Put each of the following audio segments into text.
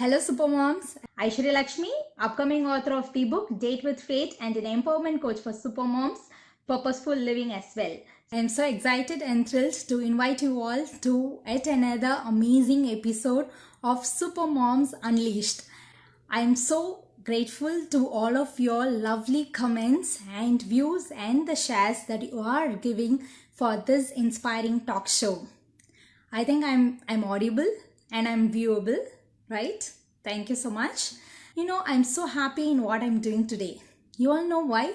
Hello, Supermoms. Aishwarya Lakshmi, upcoming author of the book Date with Fate and an empowerment coach for supermoms, purposeful living as well. I am so excited and thrilled to invite you all to yet another amazing episode of Supermoms Unleashed. I am so grateful to all of your lovely comments and views and the shares that you are giving for this inspiring talk show. I think I'm audible and I'm viewable, right? Thank you so much. I'm so happy in what I'm doing today. You all know why?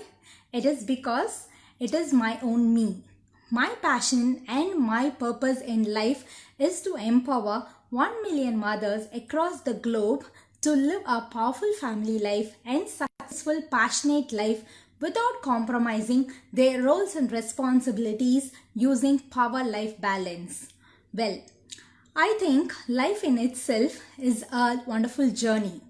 It is because it is my own me. My passion and my purpose in life is to empower 1 million mothers across the globe to live a powerful family life and successful, passionate life without compromising their roles and responsibilities using power life balance. Well, I think life in itself is a wonderful journey.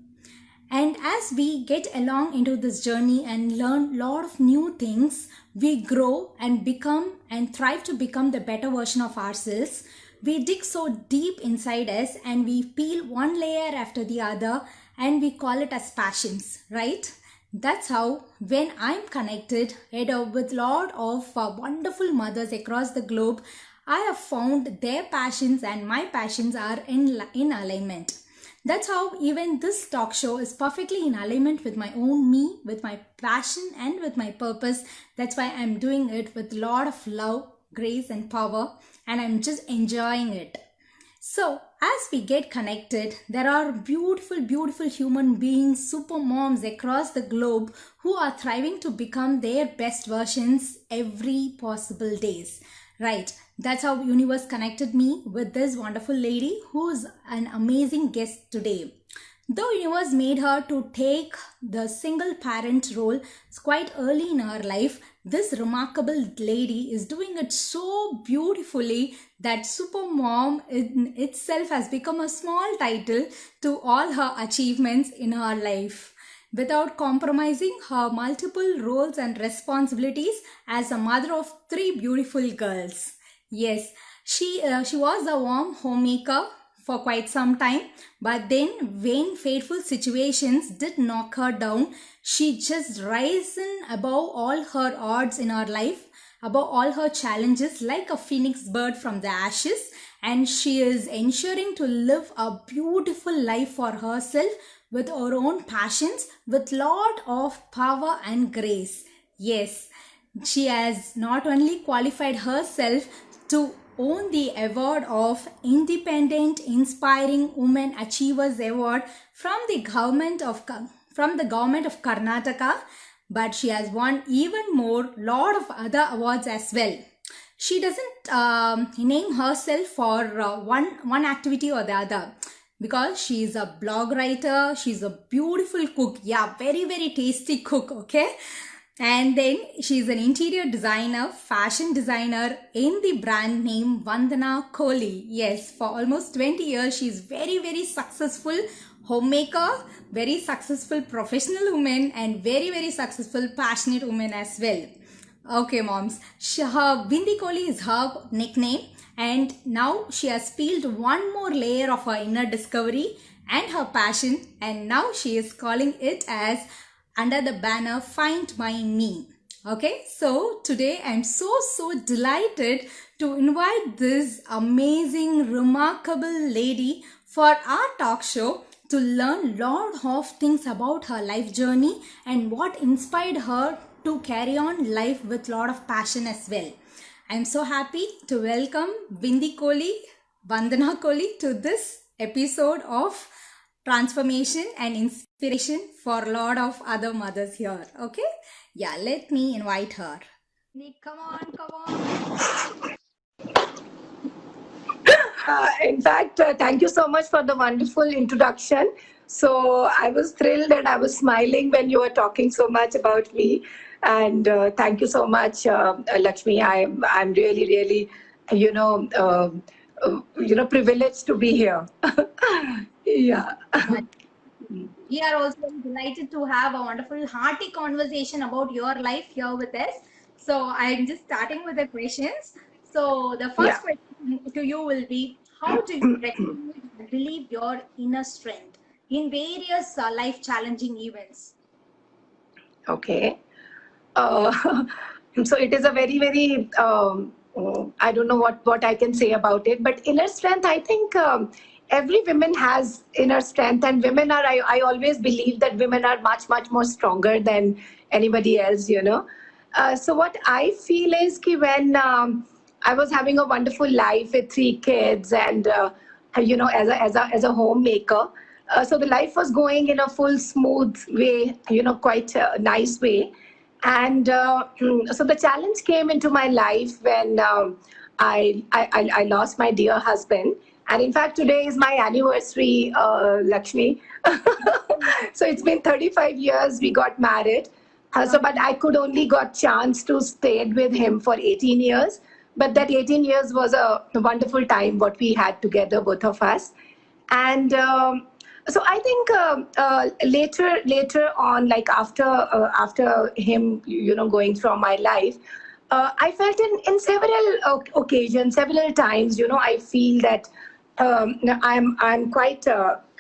And as we get along into this journey and learn a lot of new things, we grow and become and thrive to become the better version of ourselves. We dig so deep inside us and we peel one layer after the other and we call it as passions, right? That's how when I'm connected with a lot of wonderful mothers across the globe, I have found their passions and my passions are in alignment. That's how even this talk show is perfectly in alignment with my own me, with my passion and with my purpose. That's why I'm doing it with a lot of love, grace and power, and I'm just enjoying it. So as we get connected, there are beautiful, beautiful human beings, super moms across the globe who are thriving to become their best versions every possible days. Right, that's how universe connected me with this wonderful lady who's an amazing guest today. Though universe made her to take the single parent role quite early in her life, this remarkable lady is doing it so beautifully that super mom in itself has become a small title to all her achievements in her life, without compromising her multiple roles and responsibilities as a mother of 3 beautiful girls. Yes, she was a warm homemaker for quite some time, but then when fateful situations did knock her down, she just risen above all her odds in her life, above all her challenges like a phoenix bird from the ashes, and she is ensuring to live a beautiful life for herself with her own passions with lot of power and grace. Yes, she has not only qualified herself to own the award of Independent Inspiring Women Achievers Award from the government of Karnataka, but she has won even more lot of other awards as well. She doesn't name herself for one activity or the other, because she is a blog writer, she's a beautiful cook, yeah, very very tasty cook, okay. And then she's an interior designer, fashion designer in the brand name Vandana Kohli. Yes, for almost 20 years she's very very successful homemaker, very successful professional woman, and very very successful passionate woman as well. Okay, moms, her Bindi Kohli is her nickname, and now she has peeled one more layer of her inner discovery and her passion, and now she is calling it as under the banner Find My Me. Okay, so today I'm so delighted to invite this amazing, remarkable lady for our talk show to learn lot of things about her life journey and what inspired her to carry on life with lot of passion as well. I'm so happy to welcome Bindi Kohli, Vandana Kohli to this episode of transformation and inspiration for a lot of other mothers here. Okay, yeah, let me invite her. Come on. In fact, thank you so much for the wonderful introduction. So I was thrilled and I was smiling when you were talking so much about me. And thank you so much, Lakshmi. I'm really, privileged to be here. Yeah. We are also delighted to have a wonderful, hearty conversation about your life here with us. So I'm just starting with the questions. So the first question to you will be, how do you recognize and believe your inner strength? in various life challenging events? Okay. Uh, so it is a very, very, I don't know what I can say about it, but inner strength, I think every woman has inner strength, and women are, I always believe that women are much, much more stronger than anybody else, you know. So what I feel is ki when I was having a wonderful life with 3 kids and, you know, as a homemaker, so the life was going in a full smooth way, you know, quite a nice way. And so the challenge came into my life when I lost my dear husband. And in fact, today is my anniversary, Lakshmi. So it's been 35 years we got married. But I could only got chance to stay with him for 18 years. But that 18 years was a wonderful time what we had together, both of us. And so I think later on, like after him, you know, going from my life, I felt in several occasions, several times, you know, I feel that I'm quite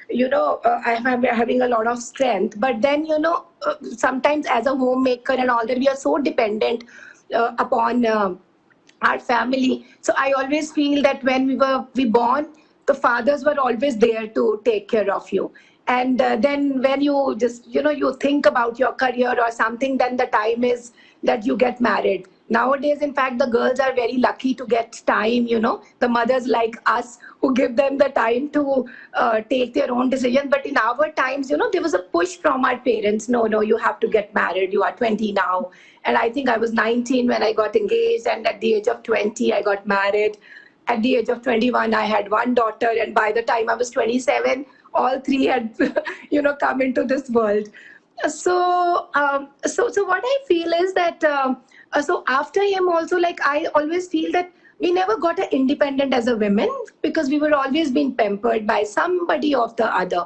you know, I'm having a lot of strength, but then, you know, sometimes as a homemaker and all that, we are so dependent upon our family. So I always feel that when we born, the fathers were always there to take care of you. And then when you just, you know, you think about your career or something, then the time is that you get married. Nowadays, in fact, the girls are very lucky to get time, you know, the mothers like us who give them the time to take their own decision. But in our times, you know, there was a push from our parents. No, no, you have to get married. You are 20 now. And I think I was 19 when I got engaged. And at the age of 20, I got married. At the age of 21, I had one daughter. And by the time I was 27, all three had, you know, come into this world. So what I feel is that so after him also, like I always feel that we never got an independent as a women because we were always being pampered by somebody of the other.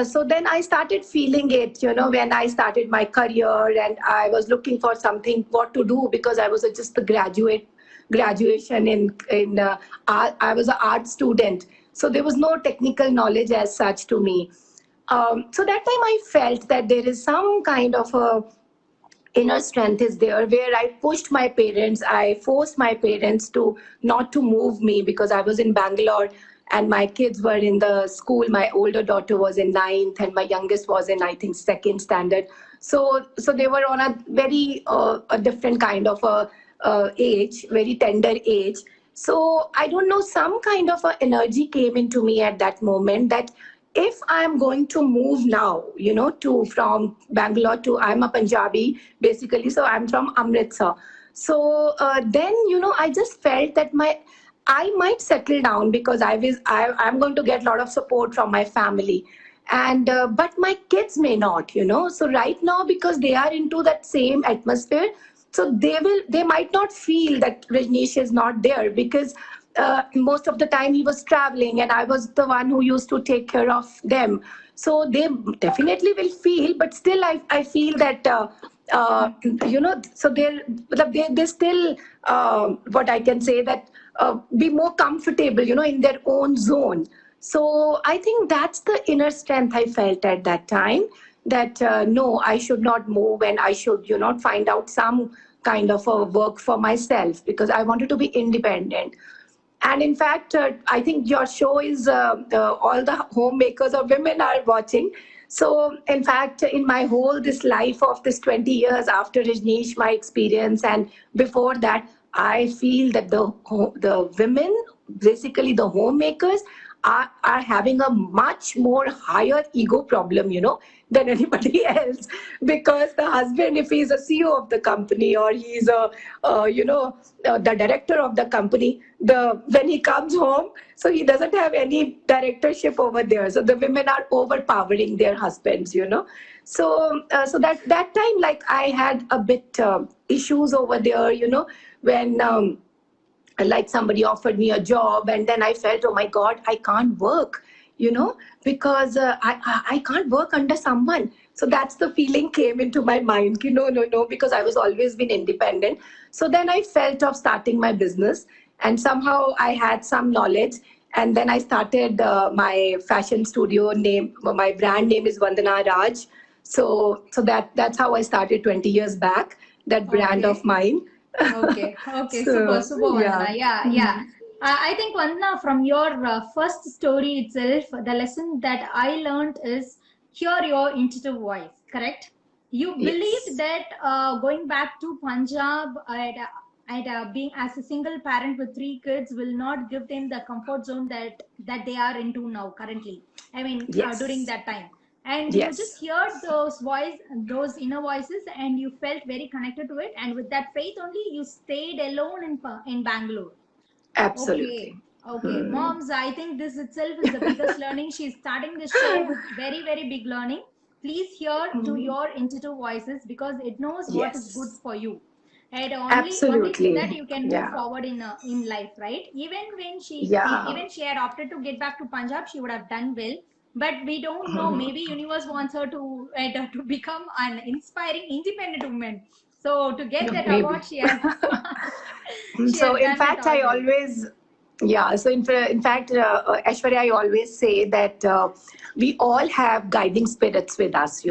So then I started feeling it, you know, when I started my career and I was looking for something what to do because I was just a graduation in art. I was an art student, so there was no technical knowledge as such to me. So that time I felt that there is some kind of a inner strength is there where I pushed my parents, I forced my parents to not to move me because I was in Bangalore and my kids were in the school. My older daughter was in ninth and my youngest was in, I think, second standard. So they were on a very a different kind of a age, very tender age. So I don't know, some kind of a energy came into me at that moment that if I'm going to move now, you know, to from Bangalore to, I'm a Punjabi basically, so I'm from Amritsar. So then, you know, I just felt that I might settle down because I'm going to get a lot of support from my family, and but my kids may not, you know. So right now, because they are into that same atmosphere, so they might not feel that Rajneesh is not there because most of the time he was traveling and I was the one who used to take care of them. So they definitely will feel, but still I feel that you know, so they still what I can say that be more comfortable, you know, in their own zone. So I think that's the inner strength I felt at that time, that no, I should not move and I should, you know, find out some kind of a work for myself because I wanted to be independent. And in fact, I think your show is all the homemakers or women are watching. So in fact, in my whole this life of this 20 years after Rajneesh, my experience and before that, I feel that the women, basically the homemakers, are having a much more higher ego problem, you know, than anybody else. Because the husband, if he's a CEO of the company or he's a, you know, the director of the company, when he comes home, so he doesn't have any directorship over there. So the women are overpowering their husbands, you know. So that time, like I had a bit issues over there, you know, when like somebody offered me a job and then I felt, oh my God, I can't work, you know, because I can't work under someone. So that's the feeling came into my mind. No, because I was always been independent. So then I felt of starting my business and somehow I had some knowledge. And then I started my fashion studio name. My brand name is Vandana Raj. So that's how I started 20 years back. That brand Okay. of mine. Okay, okay, super, So super, yeah. Vandana. Yeah, yeah. I think, Vandana, from your first story itself, the lesson that I learned is hear your intuitive voice, correct? You believed Yes. that going back to Punjab being as a single parent with three kids will not give them the comfort zone that they are into now currently. I mean, during Yes. that time, and you just Yes. heard those inner voices, and you felt very connected to it, and with that faith only you stayed alone in Bangalore. Okay, Absolutely. okay, moms, I think this itself is the biggest learning. She's starting the show with very, very big learning. Please hear to your intuitive voices because it knows what is good Yes. for you, and only through that Absolutely. you can move Yeah. forward in life, right? Yeah. Even she had opted to get back to Punjab, she would have done well. But we don't know. Maybe universe wants her to become an inspiring independent woman. So to get that award, Maybe. she has she So has in done it fact, all I well. always, yeah. So in fact, Aishwarya, I always say that we all have guiding spirits with us.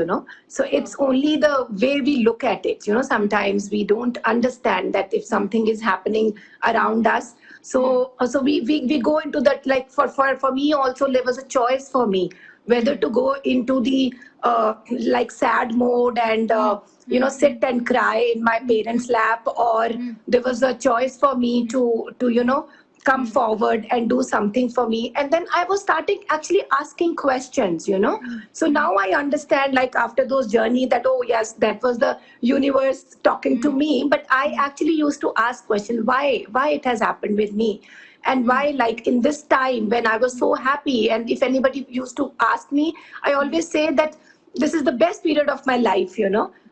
So it's Okay. only the way we look at it. Sometimes we don't understand that if Mm, something is happening around us. mm, So we go into that, like for me also, there was a choice for me whether mm, to go into the like sad mode and mm, mm, sit and cry in my mm, parents lap, or mm, there was a choice for me mm, to come mm, forward and do something for me. And then I was starting actually asking questions. mm, So mm, now I understand, like after those journey, that oh yes, that was the universe talking to mm, me. But I mm, actually used to ask questions, why it has happened with me, and mm, why, like in this time when I was so happy, and if anybody used to ask me, I mm, always say that this is the best period of my life.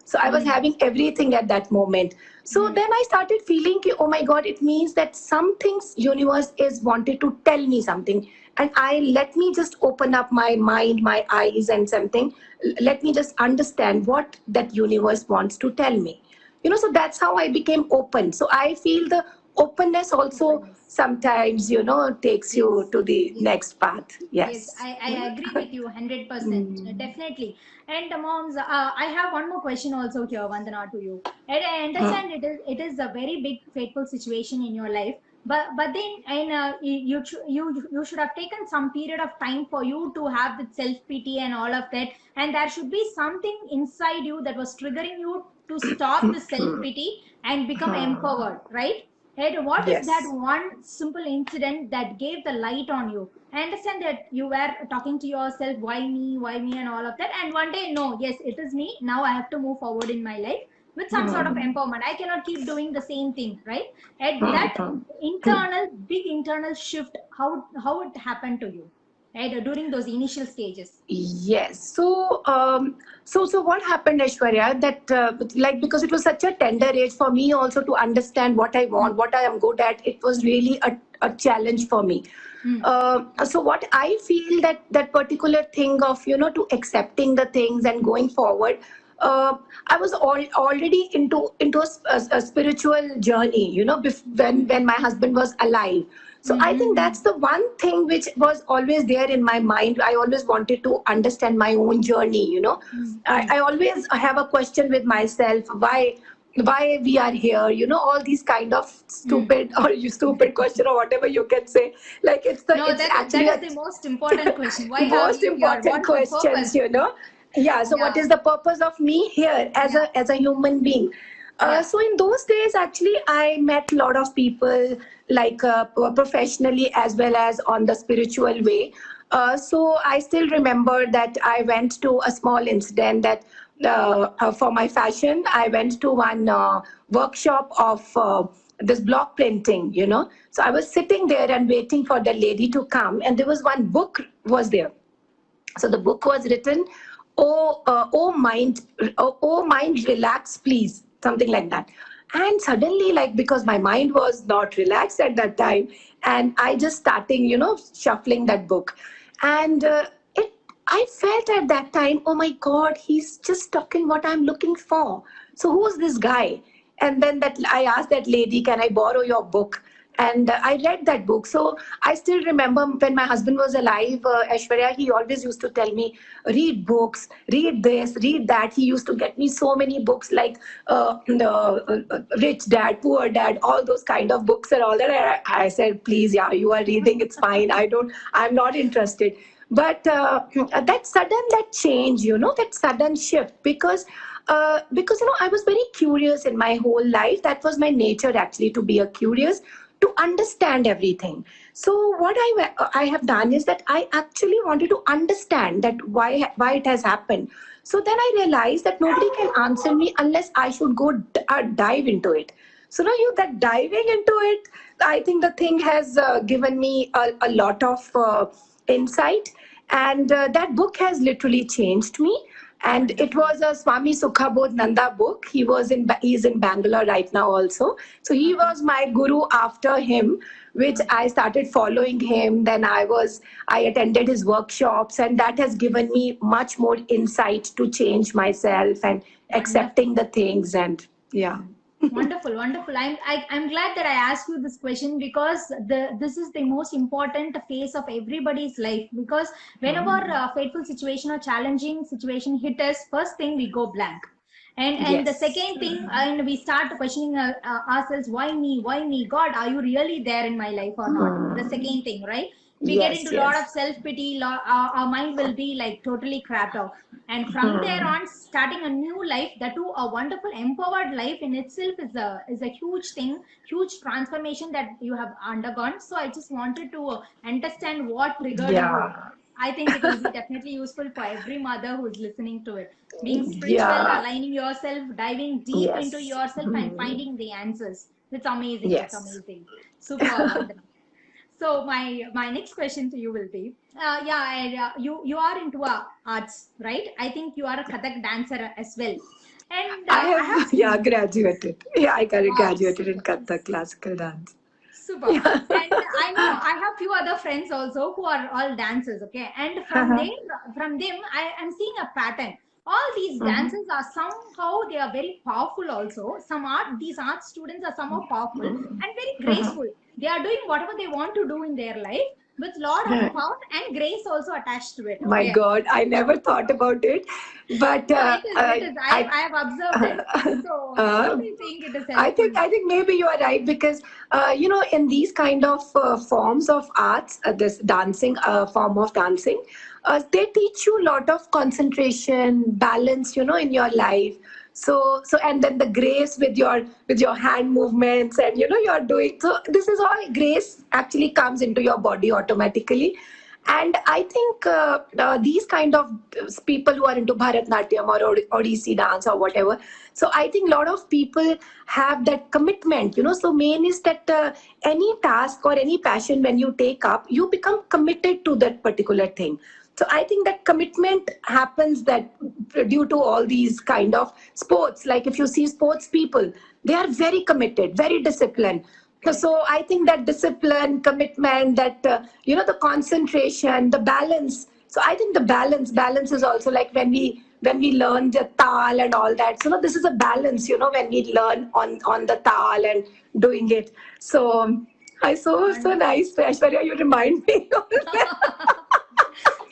So I was mm, having everything at that moment. So mm, then I started feeling ki, oh my god, it means that some things universe is wanted to tell me something, and I let me just open up my mind, my eyes, and something, let me just understand what that universe wants to tell me. So that's how I became open. So I feel the openness also openness. sometimes takes you Yes, to the yes. next path. Yes, Yes. I agree with you 100%, definitely. And moms, I have one more question also here, Vandana, to you. And I understand it is a very big fateful situation in your life, but then and you should have taken some period of time for you to have the self pity and all of that, and there should be something inside you that was triggering you to stop the self pity and become empowered, right? And what is that Yes. one simple incident that gave the light on you? I understand that you were talking to yourself, why me, and all of that. And one day, no, yes, it is me. Now I have to move forward in my life with some sort of empowerment. I cannot keep doing the same thing, right? And that big internal shift, how it happened to you, right? During those initial stages. Yes. So what happened, Aishwarya? That like, because it was such a tender age for me also to understand what I Mm, want, what I am good at. It was really a challenge for me. mm, So what I feel, that particular thing of to accepting the things and going forward. I was already into a spiritual journey. When my husband was alive. So mm, I think mm, that's the one thing which was always there in my mind. I always wanted to understand my own journey. mm, mm, I always have a question with myself, why we are here, all these kind of mm. stupid or you stupid question or whatever you can say. Like No, it's that actually is a the most important question. Why are most we here? important What is the questions. purpose? Yeah, so what Yeah, is the purpose of me here as yeah, a human being? yeah. So in those days, actually, I met a lot of people, like professionally as well as on the spiritual way. So I still remember that I went to a small incident that for my fashion, I went to one workshop of this block printing. So I was sitting there and waiting for the lady to come, and there was one book was there. So the book was written, oh mind, relax, please, something like that. And suddenly, like, because my mind was not relaxed at that time, and I just starting, shuffling that book, and it. I felt at that time, oh my God, he's just talking what I'm looking for. So who's this guy? And then that I asked that lady, can I borrow your book? And I read that book. So I still remember when my husband was alive, Aishwarya, he always used to tell me, read books, read this, read that. He used to get me so many books like Rich Dad, Poor Dad, all those kind of books and all that. I said, please, yeah, you are reading, it's fine. I'm not interested. But that change, that sudden shift, because I was very curious in my whole life. That was my nature, actually, to be a curious, to understand everything. So what I have done is that I actually wanted to understand that why it has happened. So then I realized that nobody can answer me unless I should go dive into it. So now you that diving into it, I think the thing has given me a lot of insight, and that book has literally changed me. And it was a Swami Sukhabodh Nanda book. He's in Bangalore right now also. So he was my guru. After him, which I started following him, then I attended his workshops, and that has given me much more insight to change myself and accepting the things. And yeah. Wonderful, wonderful. I'm glad that I asked you this question, because this is the most important phase of everybody's life. Because whenever a fateful situation or challenging situation hit us, first thing we go blank. And the Yes. second thing, and we start questioning ourselves, why me, God, are you really there in my life or not? The second thing, right? We get Yes, into a lot of yes. self-pity. Our mind will be like totally crapped out, and from there on, starting a new life, that too a wonderful empowered life in itself, is a huge thing, huge transformation that you have undergone. So I just wanted to understand what triggered you. Yeah. I think it will be definitely useful for every mother who is listening to it. Being spiritual, Yeah. aligning yourself, diving deep into Yes. yourself, and finding the answers. That's amazing. That's Yes. amazing. Super, Vandana. So my next question to you will be, you are into arts, right? I think you are a Kathak dancer as well, and I I have have, yeah, seen. graduated. Yeah, I got Wow, graduated in super, Kathak classical dance. super. Yeah. And I know I have few other friends also who are all dancers, okay? And from them, I am seeing a pattern. All these Mhm. dances are somehow, they are very powerful also. These art students are somehow powerful and very graceful. They are doing whatever they want to do in their life with lot of power and grace also attached to it, My okay? God, I never thought about it, but No, it is, it is. I have observed it. So how uh, do you think it is helpful? I think maybe you are right, because in these kind of forms of arts, this dancing form of dancing, they teach you a lot of concentration, balance, in your life. So and then the grace with your hand movements, and you're doing, so this is all grace actually comes into your body automatically. And I think these kind of people who are into Bharatnatyam or Odissi dance or whatever, so I think a lot of people have that commitment, So main is that any task or any passion, when you take up, you become committed to that particular thing. So I think that commitment happens, that due to all these kind of sports, like if you see sports people, they are very committed, very disciplined. Correct. So I think that discipline, commitment, that the concentration, the balance. So I think the balance is also like when we learn the tal and all that. So this is a balance, when we learn on the tal and doing it. So I so Wonderful. nice, Aishwarya. You remind me.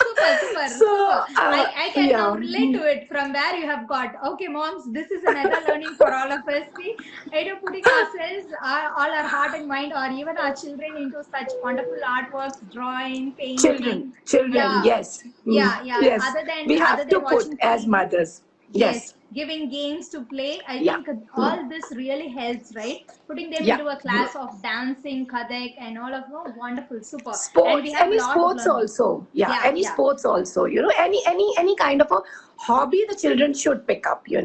Super, super, So super. I can now yeah. relate to it from where you have got. Okay, moms, this is another learning for all of us. See, putting ourselves, all our heart and mind, or even our children, into such wonderful artworks, drawing, Children, painting. children, Yeah, yes. Mm, yes. Other We have to than put watching as TV, mothers. yes, Yes. giving games to play. I Yeah. think all this really helps, right? Putting them Yeah. into a class of dancing, Kathak, and all of, oh, wonderful, super. And we Sports, have a any lot of sports learning. also. Yeah, Yeah, any yeah. sports also. Any kind of a hobby the children should pick up. Yeah.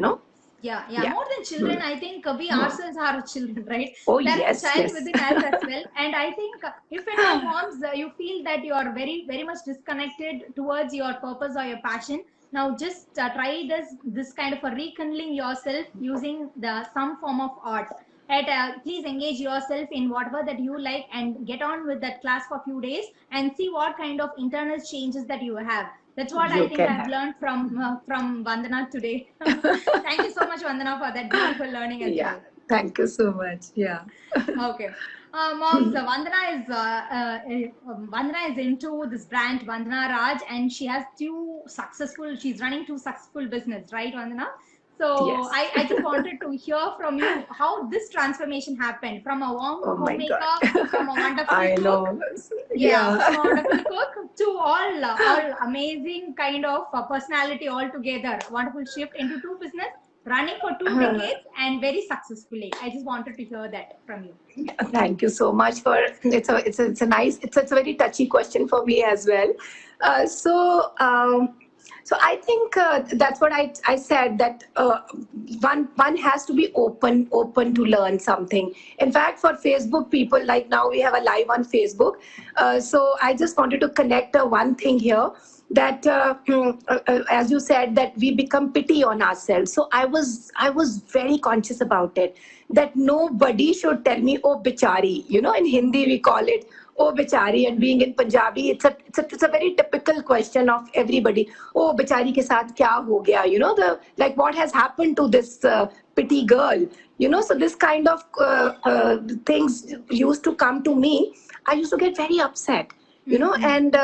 Yeah. More than children, I think we ourselves are children, right? Oh There is a yes, child yes. within us as well. And I think if and when, moms, you feel that you are very, very much disconnected towards your purpose or your passion, now just try this kind of a rekindling yourself using some form of art. Please engage yourself in whatever that you like, and get on with that class for a few days and see what kind of internal changes that you have. That's what I You think can I've have. learned from Vandana today. Thank you so much, Vandana, for that beautiful learning as Yeah. well. Thank you so much. Yeah. Okay. Moms, Vandana is into this brand Vandana Raj, and she has she's running two successful business, right, Vandana? So Yes. I just wanted to hear from you how this transformation happened from a Oh my God. homemaker, from a wonderful I cook, know. yeah, Yeah. from a wonderful cook to all amazing kind of personality altogether. Wonderful shift into two business, running for 2 decades and very successfully. I just wanted to hear that from you. Thank you so much for it's a nice it's a very touchy question for me as well. So I think that's what I said that one has to be open to learn something. In fact, for Facebook people, like now we have a live on Facebook. So I just wanted to connect one thing here that as you said that we become pity on ourselves. So I was very conscious about it, that nobody should tell me, oh bichari, in Hindi we call it oh bichari, and being in Punjabi it's a very typical question of everybody. Oh bichari ke saath kya ho gaya, the like what has happened to this pretty girl, so this kind of things used to come to me. I used to get very upset, and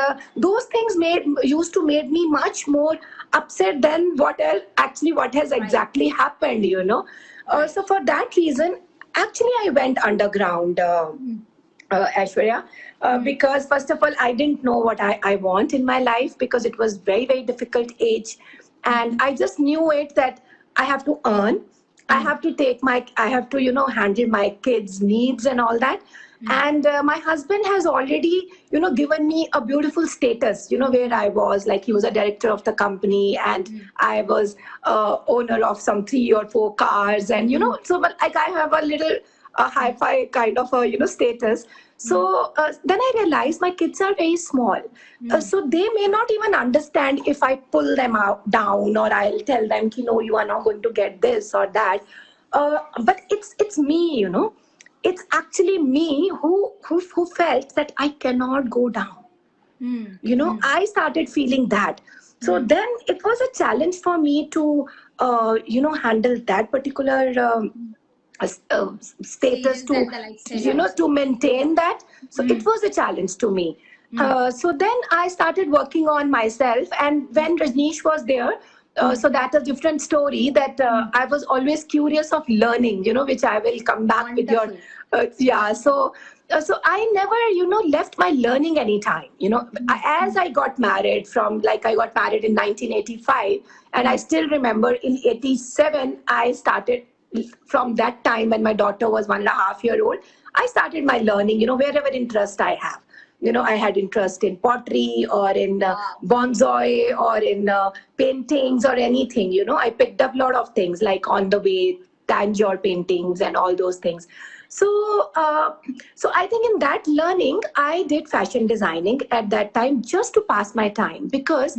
those things used to make me much more upset than what has exactly happened, so for that reason, actually I went underground, Aishwarya, because first of all I didn't know what I want in my life, because it was very very difficult age, and I just knew it that I have to earn, I have to handle my kids needs and all that. And my husband has already given me a beautiful status, where I was, like he was a director of the company, and I was owner of some 3 or 4 cars, and so but like I have a little hi-fi kind of a status. So then I realized my kids are very small, so they may not even understand if I pull them out down, or I'll tell them, no, you are not going to get this or that. But it's me, it's actually me who felt that I cannot go down. I started feeling that. So then it was a challenge for me to handle that particular status, to And the lifestyle to maintain that. So it was a challenge to me. So then I started working on myself, and when Rajneesh was there, so that's a different story, that I was always curious of learning, which I will come back with your yeah. So I never left my learning anytime, as I got married, I got married in 1985, and I still remember in 87 I started. From that time, when my daughter was 1.5 years old, I started my learning, wherever interest I have. I had interest in pottery, or in bonsai, or in paintings, or anything. I picked up a lot of things, like on the way, Tanjore paintings and all those things. So I think in that learning, I did fashion designing at that time, just to pass my time, because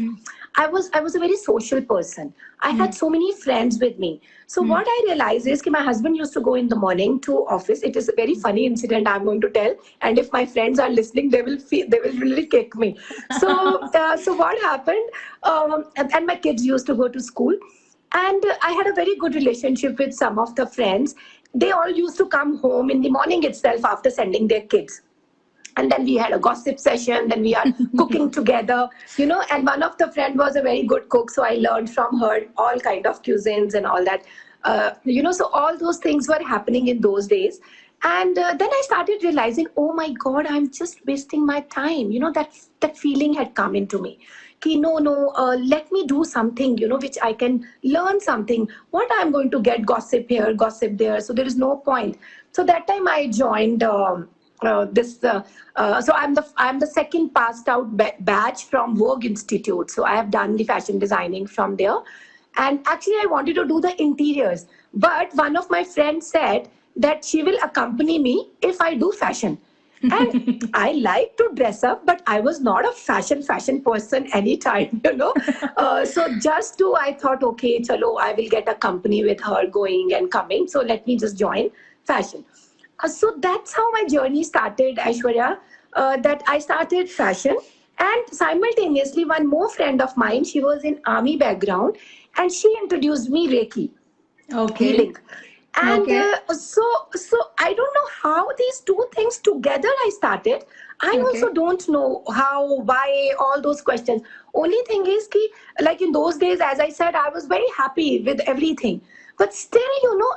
I was a very social person. I had so many friends with me. So what I realized is that my husband used to go in the morning to office. It is a very funny incident I'm going to tell, and if my friends are listening, they will really kick me. So what happened? And my kids used to go to school, and I had a very good relationship with some of the friends. They all used to come home in the morning itself after sending their kids. And then we had a gossip session, then we are cooking together, and one of the friend was a very good cook. So I learned from her all kind of cuisines and all that, so all those things were happening in those days. And then I started realizing, oh my God, I'm just wasting my time. That feeling had come into me. No, let me do something, which I can learn something. What I'm going to get gossip here, gossip there. So there is no point. So that time I joined so I'm the second passed out batch from Vogue Institute. So I have done the fashion designing from there. And actually I wanted to do the interiors. But one of my friends said that she will accompany me if I do fashion. And I like to dress up, but I was not a fashion person anytime, So I thought, okay, chalo, I will get a company with her going and coming. So let me just join fashion. So that's how my journey started, Aishwarya, that I started fashion. And simultaneously, one more friend of mine, she was in army background, and she introduced me Reiki, healing. And Okay. so I don't know how these two things together I started. I Okay. also don't know how, why, all those questions. Only thing is ki, like in those days, as I said, I was very happy with everything. But still,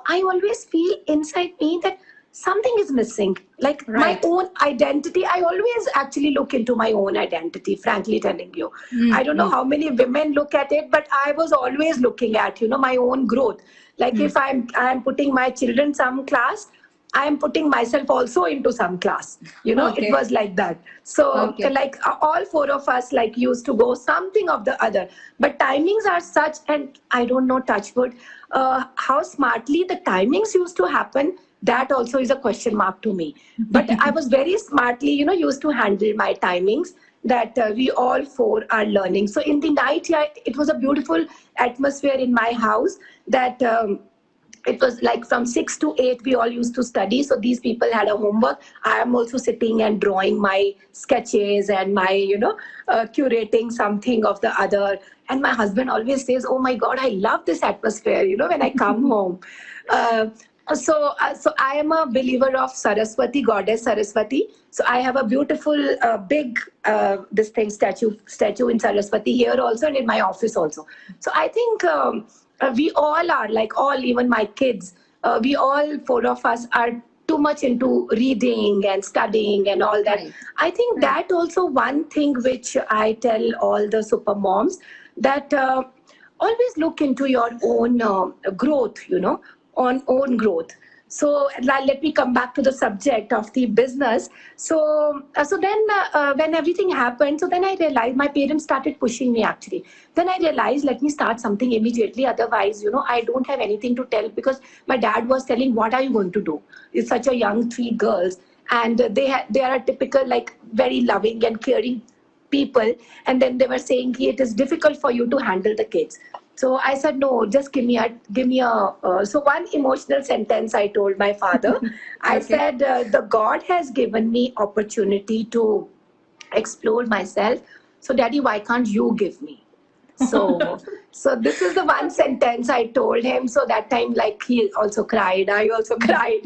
I always feel inside me that something is missing. Like my Right. own identity. I always actually look into my own identity, frankly telling you. I don't know Mm. how many women look at it, but I was always looking at, my own growth. Like Mm. if I'm putting my children some class, I am putting myself also into some class. It Okay. was like that. So Okay. like all four of us like used to go something of the other. But timings are such, and I don't know, touch wood, how smartly the timings used to happen. That also is a question mark to me. But I was very smartly, used to handle my timings, that we all four are learning. So in the night, yeah, it was a beautiful atmosphere in my house, that it was like from 6 to 8 we all used to study. So these people had a homework. I am also sitting and drawing my sketches and my curating something of the other. And my husband always says, oh my god, I love this atmosphere, when I come home. uh, so I am a believer of Saraswati, goddess Saraswati. So I have a beautiful big this thing statue in Saraswati here also, and in my office also. So I think we all are like, all, even my kids, we all four of us are too much into reading and studying and all that. Right. I think Right. that also one thing which I tell all the super moms, that always look into your own growth, on own growth. So let me come back to the subject of the business. So then when everything happened, so then I realized my parents started pushing me actually. Then I realized, let me start something immediately. Otherwise, I don't have anything to tell, because my dad was telling, what are you going to do? It's such a young three girls, and they are a typical like very loving and caring people. And then they were saying, it is difficult for you to handle the kids. So I said, no, just give me a so one emotional sentence I told my father. I Okay. said, the God has given me opportunity to explore myself. So daddy, why can't you give me? So this is the one sentence I told him. So that time, like, he also cried. I also cried.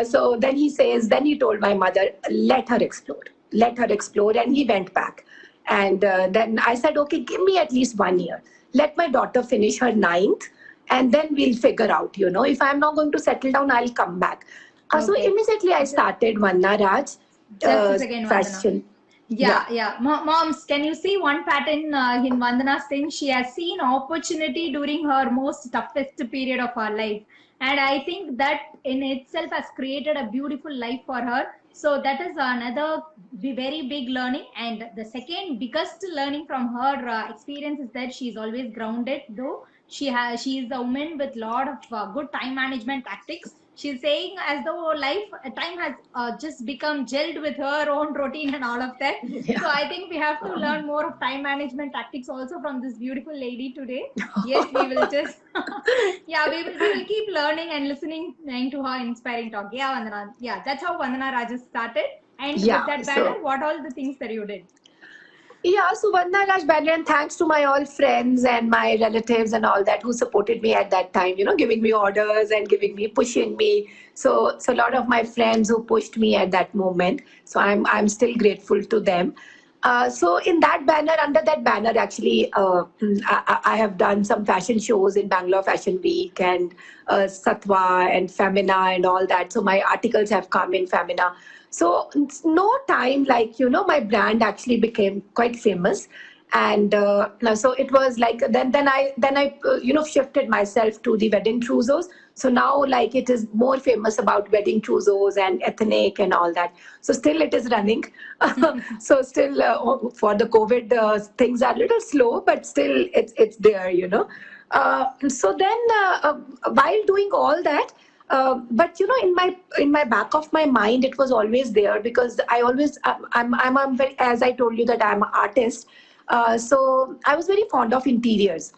So then he told my mother, let her explore. And he went back. And then I said, okay, give me at least 1 year. Let my daughter finish her ninth, and then we'll figure out, if I'm not going to settle down, I'll come back. So Okay. immediately I started Vanna Raj Just a second, Vandana. fashion. Yeah, Yeah. yeah. Moms, can you see one pattern in Vandana's thing? She has seen opportunity during her most toughest period of her life. And I think that in itself has created a beautiful life for her. So that is another very big learning. And the second biggest learning from her experience is that she's always grounded, though she is a woman with lot of good time management tactics. She's saying as though time has just become gelled with her own routine and all of that. So Yeah. I think we have to learn more of time management tactics also from this beautiful lady today. Yes, we will just yeah, we will keep learning and listening to her inspiring talk. Yeah, Vandana. Yeah, that's how Vandana Rajas started. And with Yeah. that banner, So what all the things that you did? yeah, so Vandana Raj Banner, and thanks to my all friends and my relatives and all that who supported me at that time, giving me orders and giving me, pushing me. So a lot of my friends who pushed me at that moment. So I'm still grateful to them. So in that banner, under that banner, actually, I have done some fashion shows in Bangalore Fashion Week and Satwa and Femina and all that. So my articles have come in Femina. So it's no time, like, my brand actually became quite famous. And so it was like, then I shifted myself to the wedding trousseaux. So now, like, it is more famous about wedding trousseaux and ethnic and all that. So still it is running. So still for the COVID, things are a little slow, but still it's there. So then while doing all that, but in my back of my mind, it was always there, because I always I'm very, as I told you, that I'm an artist. So I was very fond of interiors,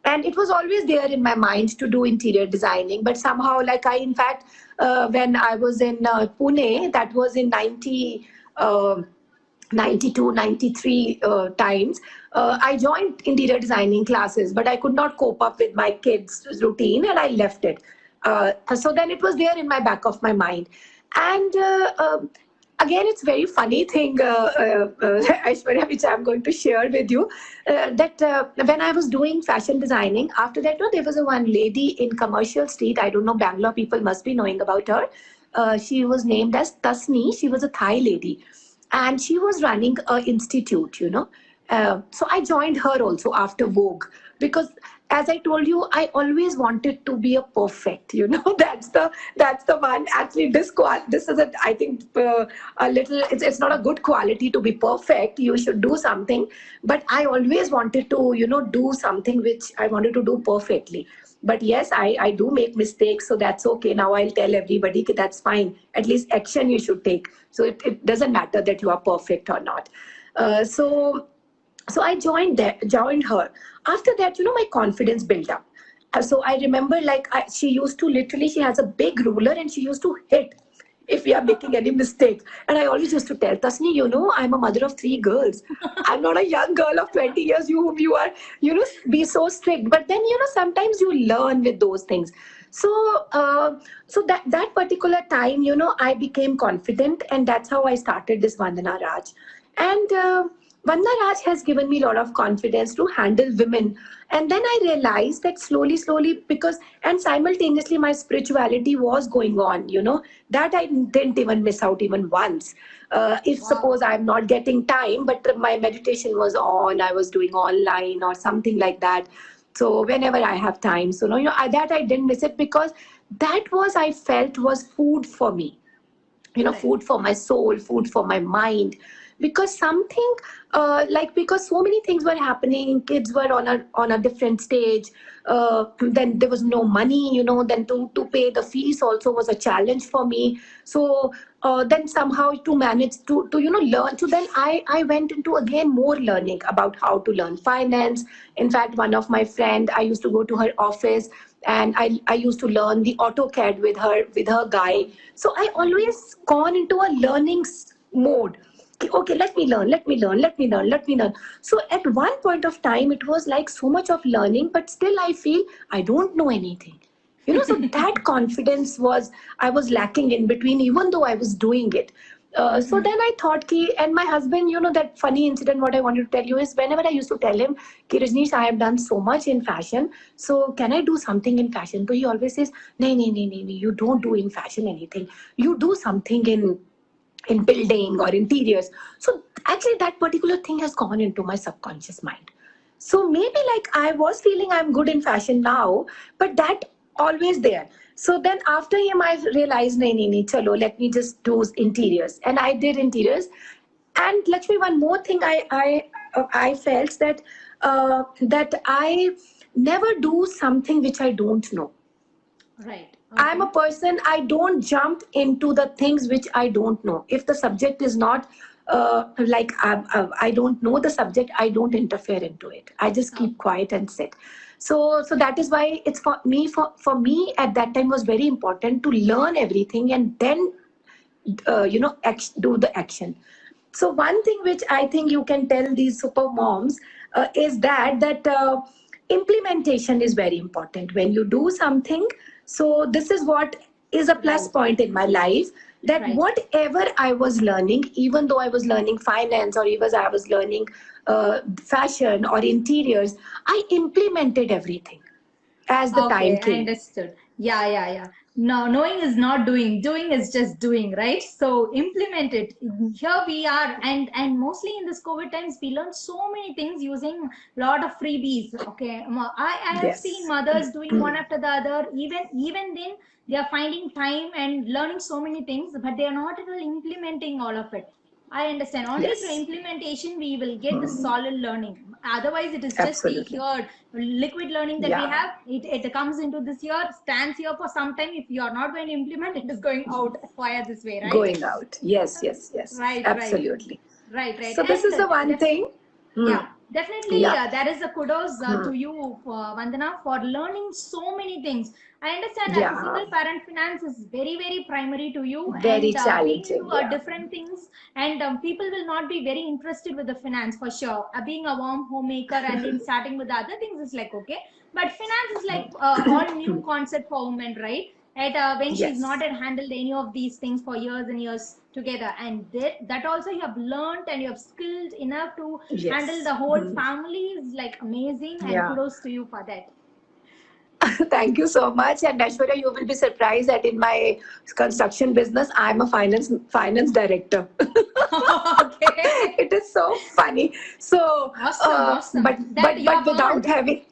and it was always there in my mind to do interior designing. But somehow, like, I, in fact, when I was in Pune, that was in 92, 93 times, I joined interior designing classes, but I could not cope up with my kids' routine, and I left it. So then it was there in my back of my mind. And again, it's very funny thing, Aishwarya, which I'm going to share with you, that when I was doing fashion designing, after that, no, there was a one lady in Commercial Street. I don't know, Bangalore people must be knowing about her. She was named as Tasni. She was a Thai lady, and she was running a institute, you know. So I joined her also after Vogue, because as I told you, I always wanted to be a perfect, you know. That's the one. Actually, this is I think a little, it's not a good quality to be perfect. You should do something, but I always wanted to, you know, do something which I wanted to do perfectly. But yes, I do make mistakes, so that's okay. Now I'll tell everybody that that's fine. At least action you should take. So it doesn't matter that you are perfect or not. So I joined her. After that, you know, my confidence built up. So I remember, like, she used to literally, she has a big ruler and she used to hit if we are making any mistake. And I always used to tell Tasni, you know, I'm a mother of 3 girls. I'm not a young girl of 20 years. You are, you know, be so strict. But then, you know, sometimes you learn with those things. So, so that particular time, you know, I became confident, and that's how I started this Vandana Raj. And Vandana Raj has given me a lot of confidence to handle women. And then I realized that slowly, because, and simultaneously, my spirituality was going on, you know, that I didn't even miss out even once. If suppose I'm not getting time, but my meditation was on, I was doing online or something like that. So whenever I have time, so no, you know, that I didn't miss it, because that was, I felt, was food for me, you know, Right. food for my soul, food for my mind. Because something, like, because so many things were happening, kids were on a different stage. Then there was no money, you know, then to pay the fees also was a challenge for me. So then somehow to manage to you know, learn, so then I went into again more learning about how to learn finance. In fact, one of my friend, I used to go to her office, and I used to learn the AutoCAD with her guy. So I always gone into a learning mode. Okay, let me learn. So at one point of time, it was like so much of learning, but still I feel I don't know anything, you know. So that confidence was, I was lacking in between, even though I was doing it. So then I thought ki, and my husband, you know, that funny incident, what I wanted to tell you is, whenever I used to tell him ki, Rajneesh, I have done so much in fashion, so can I do something in fashion? So he always says, no, you don't do in fashion anything, you do something in building or interiors. So actually that particular thing has gone into my subconscious mind. So maybe, like, I was feeling I'm good in fashion now, but that always there. So then after him, I realized, nahi, chalo, let me just do interiors. And I did interiors. And Lakshmi, one more thing I felt that I never do something which I don't know. Right. I'm a Okay. person, I don't jump into the things which I don't know. If the subject is not, like, I don't know the subject, I don't interfere into it. I just keep Okay. quiet and sit. So that is why it's for me at that time was very important to learn everything, and then you know, do the action. So one thing which I think you can tell these super moms is that implementation is very important when you do something. So this is what is a plus Right. point in my life, that Right. whatever I was learning, even though I was learning finance, or even I was learning fashion or interiors, I implemented everything as the time Okay, I came. understood. Yeah. No, knowing is not doing. Doing is just doing, right? So implement it. Here we are, and mostly in this COVID times, we learn so many things using a lot of freebies. Okay, I have seen Yes. mothers doing one after the other. Even then, they are finding time and learning so many things, but they are not at all implementing all of it. I understand. Only through Yes. implementation we will get the solid learning. Otherwise, it is just the Absolutely. here liquid learning that we Yeah. have. It comes into this year, stands here for some time. If you are not going to implement, it is going out via this way, right? Going out. Yes. Right, right, Absolutely. right. So this And is the one that's thing. Hmm. yeah. Definitely, Yeah. there is a kudos to you, Vandana, for learning so many things. I understand as a Yeah. single parent, finance is very, very primary to you, Very and being challenging. into Yeah. different things, and people will not be very interested with the finance for sure. Being a warm homemaker and then starting with the other things is like okay, but finance is like all new concept for women, right? At when she's not Yes. had handled any of these things for years and years together, and that also you have learned and you have skilled enough to handle Yes. the whole family is like amazing, and Yeah. kudos to you for that. Thank you so much. And Aishwarya, you will be surprised that in my construction business, I'm a finance director. Okay. It is so funny. So, Awesome, awesome. That you but have without earned. having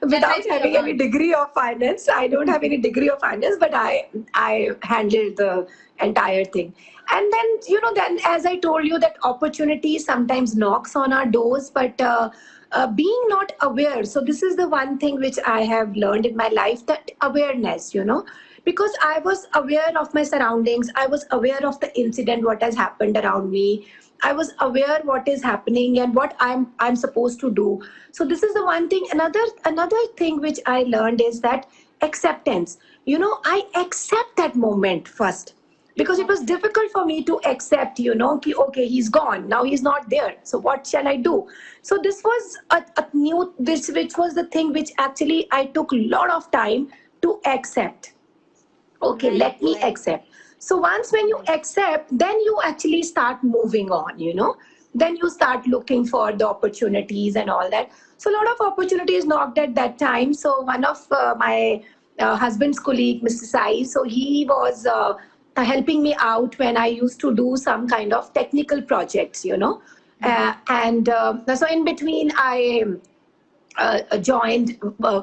without Definitely you have having any earned. degree of finance, I don't have any degree of finance, but I handled the entire thing. And then then as I told you, that opportunity sometimes knocks on our doors, but being not aware. So this is the one thing which I have learned in my life, that awareness. Because I was aware of my surroundings, I was aware of the incident, what has happened around me. I was aware what is happening and what I'm supposed to do. So this is the one thing. Another thing which I learned is that acceptance. I accept that moment first, because it was Okay. difficult for me to accept, ki, okay, he's gone, now he's not there, so what shall I do? So this was a new, this which was the thing which actually I took a lot of time to accept. Okay, Right, let me right, accept. So once when you right. accept, then you actually start moving on, then you start looking for the opportunities and all that. So a lot of opportunities knocked at that time. So one of my husband's colleague, Mr. Sai, so he was helping me out when I used to do some kind of technical projects, and so in between I joined,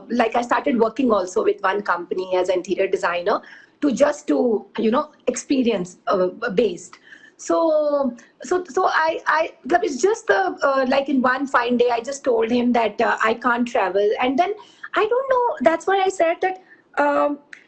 like I started working also with one company as an interior designer, to just to experience based. So I that was just the like in one fine day I just told him that I can't travel. And then I don't know, that's why I said that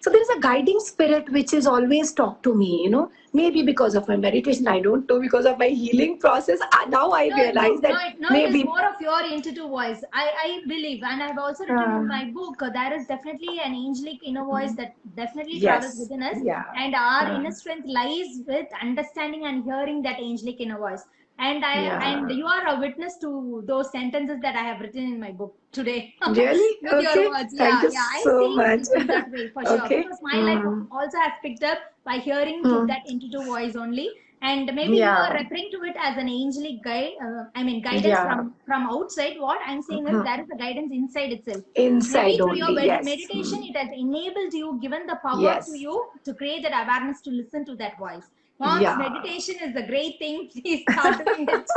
so there is a guiding spirit which is always talk to me, maybe because of my meditation, I don't know, because of my healing process. Now I No, realize no, no, that no, it is maybe more of your intuitive voice. I believe, and I've also written in my book, there is definitely an angelic inner voice that definitely travels yes, within us, yeah. and our Uh, inner strength lies with understanding and hearing that angelic inner voice. And yeah. you are a witness to those sentences that I have written in my book today Really? with your Okay. words. Thank Yeah, you yeah, I so see much. it in that way for sure, Okay. because my life Mm. also has picked up by hearing to Mm. that intuitive voice only. And maybe you are Yeah. referring to it as an angelic guide, I mean guidance Yeah. from outside. What I'm saying is Mhm. there is a guidance inside itself. Maybe Inside through your only. Yes. meditation Mm. it has enabled you, given the power to Yes. you to create that awareness to listen to that voice. Moms, Yeah. meditation is a great thing. Please start doing it.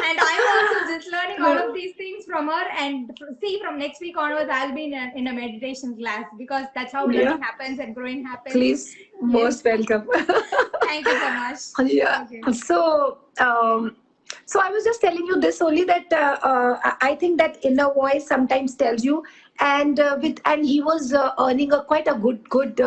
And I'm also just learning all of No. these things from her. And see, from next week onwards, I'll be in a meditation class, because that's how Yeah. learning happens and growing happens. Please, Yes. most welcome. Thank you so much. Yeah. Okay. So I was just telling you this only, that I think that inner voice sometimes tells you. And and he was earning quite a good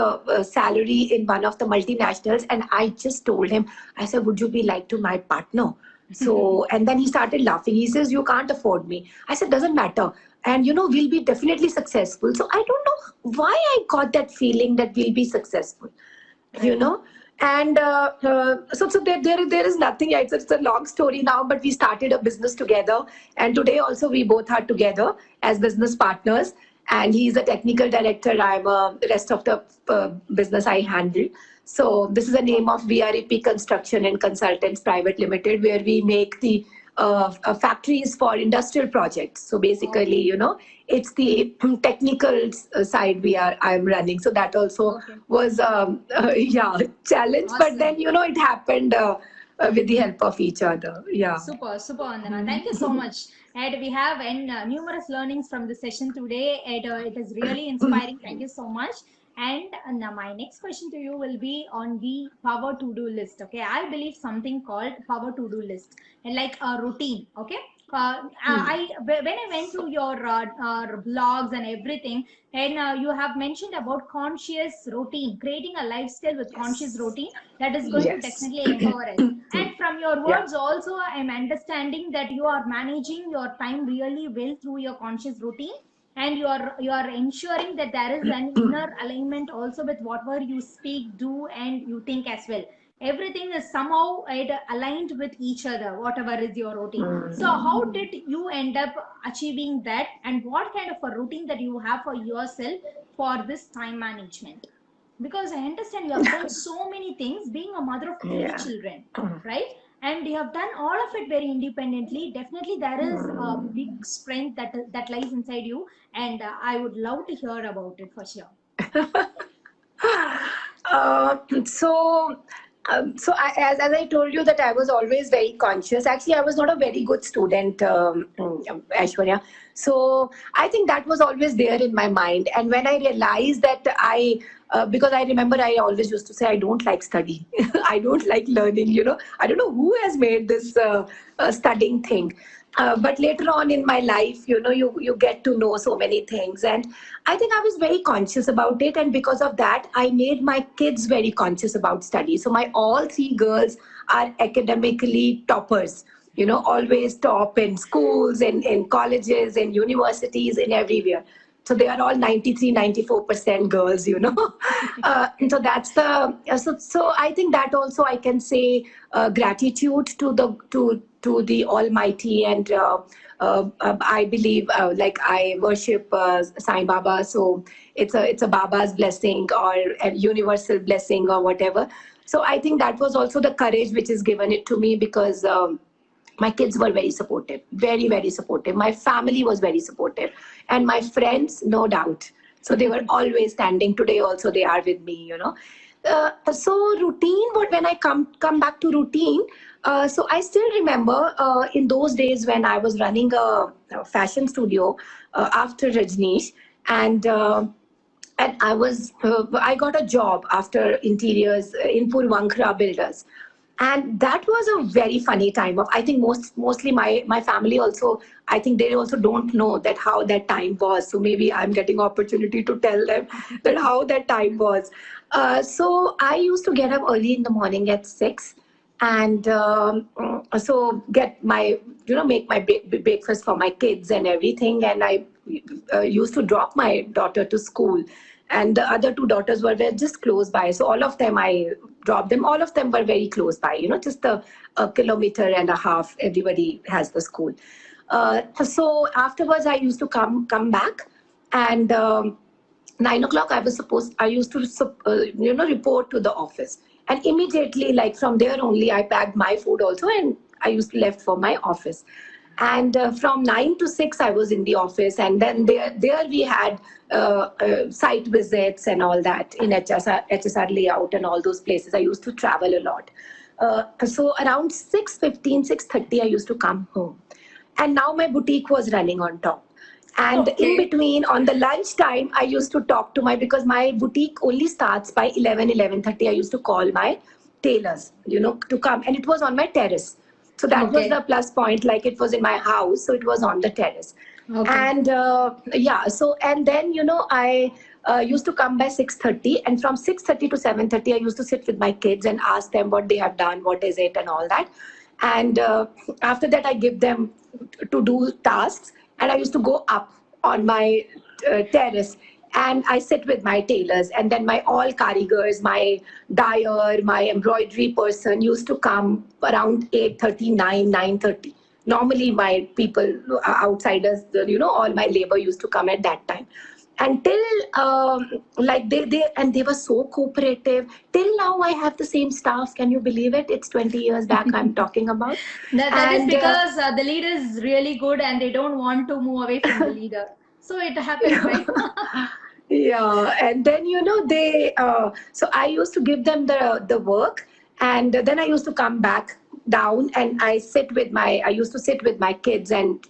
salary in one of the multinationals. And I just told him, I said, would you be like to my partner? So, and then he started laughing. He says, you can't afford me. I said, doesn't matter. And we'll be definitely successful. So I don't know why I got that feeling that we'll be successful, you Right. know and so there is nothing. Yeah, it's a long story now, but we started a business together, and today also we both are together as business partners. And he's a technical director, I'm the rest of the business I handle. So this is the name of VREP Construction and Consultants Private Limited, where we make the factories for industrial projects. So basically, Okay. it's the technical side I'm running. So that also Okay. was yeah, challenge. But then Awesome. it happened with the help of each other. Yeah. Super, super, Vandana. Thank you so much. And we have numerous learnings from the session today. It is really inspiring. Thank you so much. And now my next question to you will be on the power to-do list. Okay, I believe something called power to-do list, and like a routine. Okay, When I went to your blogs and everything, and you have mentioned about conscious routine, creating a lifestyle with conscious Yes. routine that is going to Yes. definitely empower us. And from your Yeah. words also, I'm understanding that you are managing your time really well through your conscious routine, and you are ensuring that there is an inner alignment also with whatever you speak, do, and you think as well. Everything is somehow aligned with each other, whatever is your routine. So how did you end up achieving that, and what kind of a routine that you have for yourself for this time management? Because I understand you have done so many things being a mother of three Yeah. children, right? And you have done all of it very independently. Definitely there is a big strength that lies inside you, and I would love to hear about it for sure. Uh, so, as I told you that I was always very conscious. Actually, I was not a very good student, Aishwarya. So I think that was always there in my mind. And when I realized that because I remember I always used to say I don't like study. I don't like learning. I don't know who has made this studying thing. But later on in my life, you get to know so many things, and I think I was very conscious about it, and because of that, I made my kids very conscious about study. So my all three girls are academically toppers. Always top in schools, in colleges, in universities, in everywhere. So they are all 93, 94% girls. So that's so I think that also I can say gratitude to the Almighty, and I believe, like I worship Sai Baba, so it's a Baba's blessing or a universal blessing or whatever. So I think that was also the courage which is given it to me, because my kids were very supportive, very, very supportive. My family was very supportive, and my friends, no doubt. So they were always standing. Today also they are with me. So routine. But when I come back to routine, so I still remember in those days when I was running a fashion studio after Rajneesh, and. I got a job after interiors in Purvankara Builders, and that was a very funny time of, I think, mostly my family also, I think they also don't know that how that time was, so maybe I'm getting opportunity to tell them that how that time was. So I used to get up early in the morning at 6, and so get my make my breakfast for my kids and everything, and I used to drop my daughter to school, and the other two daughters were just close by, so all of them I dropped them. All of them were very close by, just a kilometer and a half, everybody has the school. So afterwards I used to come back, and 9 o'clock I used to report to the office, and immediately, like from there only, I packed my food also, and I used to left for my office. And from 9 to 6 I was in the office, and then there we had site visits and all that in HSR layout and all those places. I used to travel a lot. So around 6:15, 6:30 I used to come home, and now my boutique was running on top. And in Okay. between, on the lunch time, I used to talk to because my boutique only starts by 11, 11:30. I used to call my tailors, to come. And it was on my terrace. So that was the Okay. plus point. Like, it was in my house, so it was on the terrace. Okay. And yeah, so, and then, I used to come by 6:30. And from 6:30 to 7:30, I used to sit with my kids and ask them what they have done, what is it, and all that. And after that, I give them to do tasks, and I used to go up on my terrace, and I sit with my tailors, and then my all karigars, my dyer, my embroidery person used to come around 8:30, 9:30. Normally my people, outsiders, all my labor used to come at that time, until like they were so cooperative. Till now I have the same staff. Can you believe it? It's 20 years back I'm talking about. That is And because the leader is really good and they don't want to move away from the leader. So it happens, right? yeah, and then they so I used to give them the work, and then I used to come back down, and I used to sit with my kids, and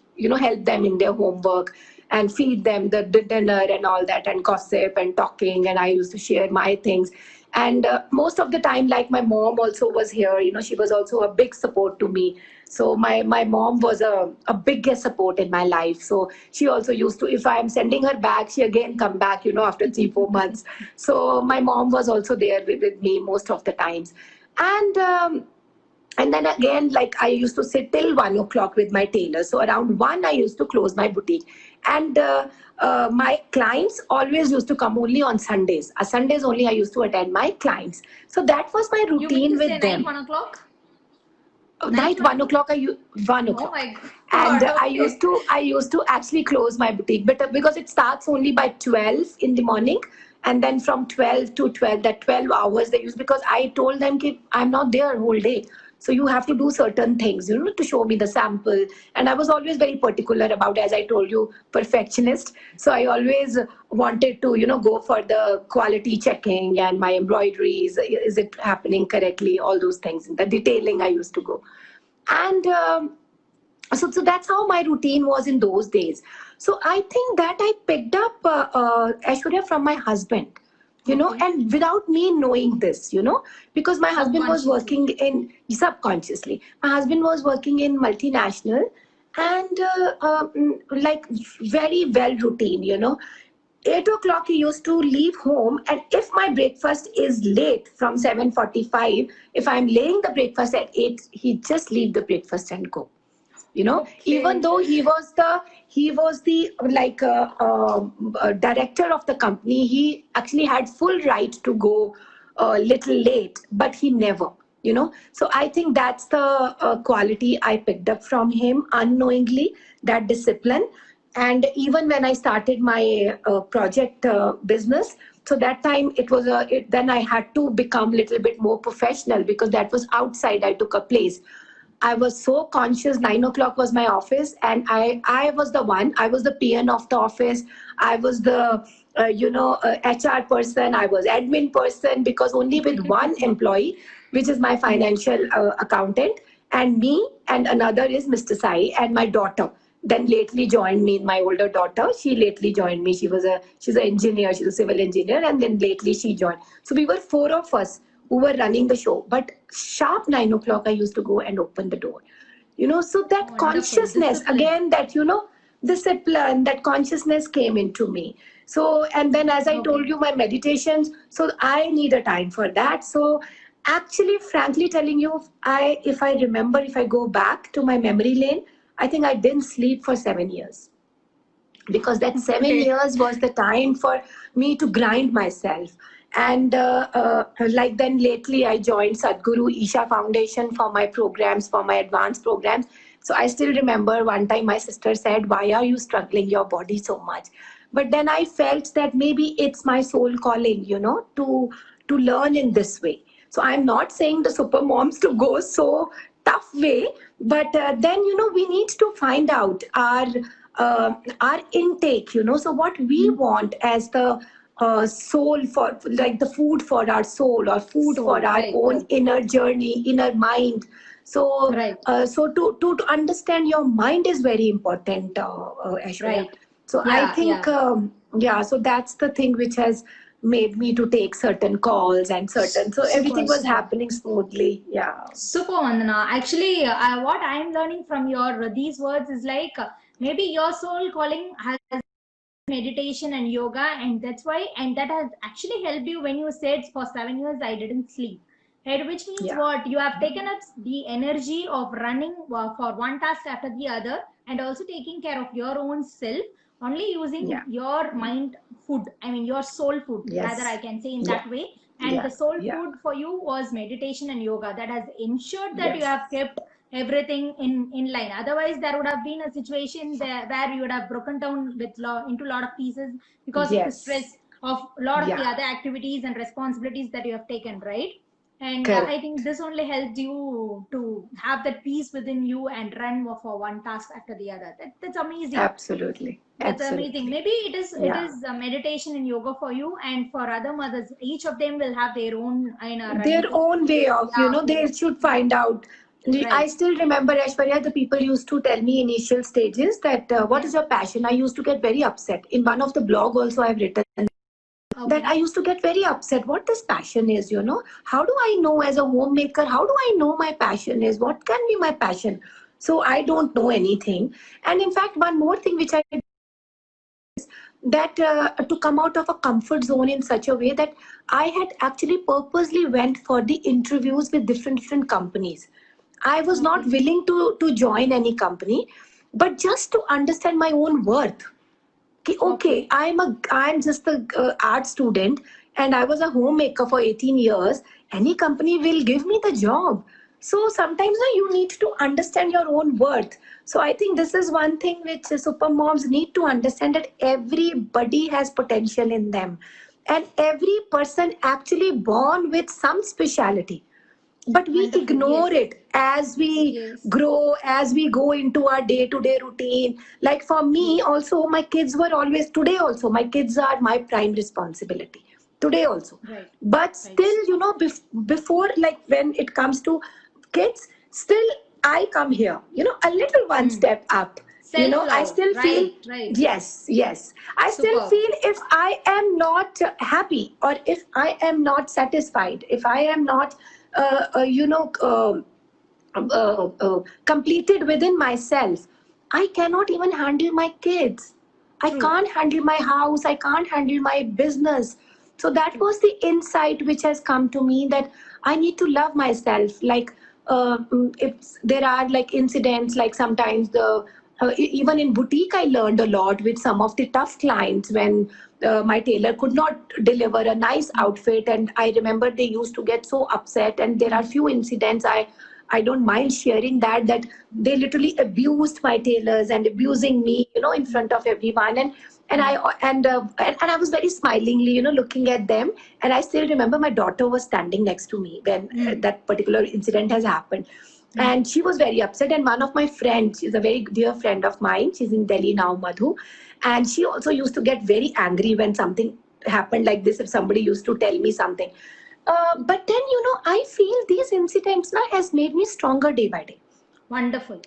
help them in their homework, and feed them the dinner and all that, and gossip and talking, and I used to share my things. And most of the time, like my mom also was here, she was also a big support to me. So my mom was a biggest support in my life. So she also used to, if I'm sending her back, she again come back, after 3-4 months. So my mom was also there with me most of the times. And then again, like I used to sit till 1 o'clock with my tailor. So around 1, I used to close my boutique. And my clients always used to come only on Sundays. Sundays only I used to attend my clients. So that was my You mean routine to say with night them. 1 o'clock? Night 1 o'clock, 1 Oh o'clock. my And God. I used to actually close my boutique, but because it starts only by 12 in the morning, and then from 12 to 12, that 12 hours they use, because I told them that I'm not there whole day. So you have to do certain things, to show me the sample. And I was always very particular about, as I told you, perfectionist. So I always wanted to, go for the quality checking and my embroideries. Is it happening correctly? All those things. The detailing I used to go. And so that's how my routine was in those days. So I think that I picked up Aishwarya from my husband, Okay. and without me knowing this, because my husband was Subconsciously. working in, subconsciously, my husband was working in multinational, and like very well routine, 8 o'clock he used to leave home, and if my breakfast is late from 7:45, if I'm laying the breakfast at 8, he just leave the breakfast and go. Even Okay. though he was the like director of the company, he actually had full right to go a little late, but he never. So I think that's the quality I picked up from him unknowingly, that discipline. And even when I started my project business, so that time then I had to become a little bit more professional, because that was outside. I took a place. I was so conscious. 9 o'clock was my office, and I was the one. I was the PN of the office. I was the HR person. I was admin person, because only with one employee, which is my financial accountant, and me, and another is Mr. Sai, and my daughter. Then lately joined me, my older daughter. She lately joined me. She's an engineer. She's a civil engineer, and then lately she joined. So we were four of us who were running the show. But sharp 9 o'clock, I used to go and open the door. So that Wonderful. consciousness, Discipline. again, that, discipline, that consciousness came into me. So, and then as I told Okay. you, my meditations, so I need a time for that. So, actually, frankly telling you, if I remember, if I go back to my memory lane, I think I didn't sleep for 7 years, because that seven Okay. years was the time for me to grind myself. And like then lately I joined Sadhguru Isha Foundation for my programs, for my advanced programs. So I still remember one time my sister said, why are you struggling your body so much? But then I felt that maybe it's my soul calling, to learn in this way. So I'm not saying the super moms to go so tough way, but then we need to find out our intake. So what we want as the soul, for like the food for our soul, or food for Soul. our Right. own Right. inner journey, inner mind. So Right. so to understand your mind is very important, Aishwarya. Right. So I Yeah. think, Yeah. yeah, so that's the thing which has made me to take certain calls and certain, so everything Super. was Super. happening smoothly. Yeah. Super, Vandana. Actually, what I'm learning from your these words is like maybe your soul calling has meditation and yoga, and that's why, and that has actually helped you when you said for 7 years I didn't sleep. Right, which means Yeah. what you have taken up the energy of running for one task after the other, and also taking care of your own self, only using Yeah. your mind food. I mean, your soul food, rather, I Yes. can say in Yeah. that way. And Yeah. the soul Yeah. food for you was meditation and yoga. That has ensured that you Yes. have kept everything in line. Otherwise, there would have been a situation there where you would have broken down with into a lot of pieces because of the stress Yes. of a lot of the Yeah. other activities and responsibilities that you have taken, right? And I Correct. think this only helped you to have that peace within you and run for one task after the other. That's amazing. Absolutely. That's amazing. Absolutely. Maybe it Yeah. is meditation and yoga for you, and for other mothers, each of them will have their own Their running. own way of, Yeah, they should yeah, find out. I right. still remember, Aishwarya, the people used to tell me initial stages that what Yeah. is your passion? I used to get very upset. In one of the blog also I've written, that I used to get very upset. What this passion is, how do I know as a homemaker? How do I know my passion is? What can be my passion? So I don't know anything. And in fact, one more thing which I that to come out of a comfort zone in such a way that I had actually purposely went for the interviews with different companies. I was not willing to join any company, but just to understand my own worth. Okay, I'm just a art student and I was a homemaker for 18 years. Any company will give me the job. So sometimes you need to understand your own worth. So I think this is one thing which super moms need to understand, that everybody has potential in them. And every person actually born with some speciality, but we Wonderful. ignore Yes. it as we Yes. grow, as we go into our day-to-day routine. Like for me also, my kids were always, today also my kids are my prime responsibility, today also. Right. But still, before, like when it comes to kids, still I come here, a little one step up. Self-love. I still feel, Right. yes, I still Superb. feel, if I am not happy, or if I am not satisfied, if I am not uh, uh, you know uh, completed within myself, I cannot even handle my kids. I True. can't handle my house. I can't handle my business. So that was the insight which has come to me, that I need to love myself. Like if there are like incidents, like sometimes even in boutique, I learned a lot with some of the tough clients when my tailor could not deliver a nice outfit, and I remember they used to get so upset. And there are few incidents I don't mind sharing that they literally abused my tailors and abusing me, in front of everyone. And I was very smilingly, looking at them. And I still remember my daughter was standing next to me when that particular incident has happened. And she was very upset. And one of my friends, she's a very dear friend of mine, she's in Delhi now, Madhu. And she also used to get very angry when something happened like this, if somebody used to tell me something. But then, I feel these incidents now has made me stronger day by day. Wonderful.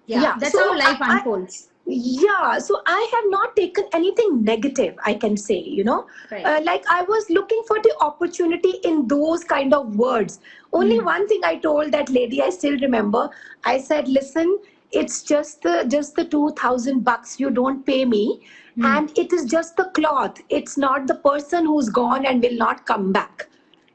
Yeah. Yeah, That's so how life unfolds. Yeah, so I have not taken anything negative, I can say. Right. Like I was looking for the opportunity in those kind of words. Only one thing I told that lady, I still remember. I said, listen, it's just the $2,000 you don't pay me, and it is just the cloth. It's not the person who's gone and will not come back.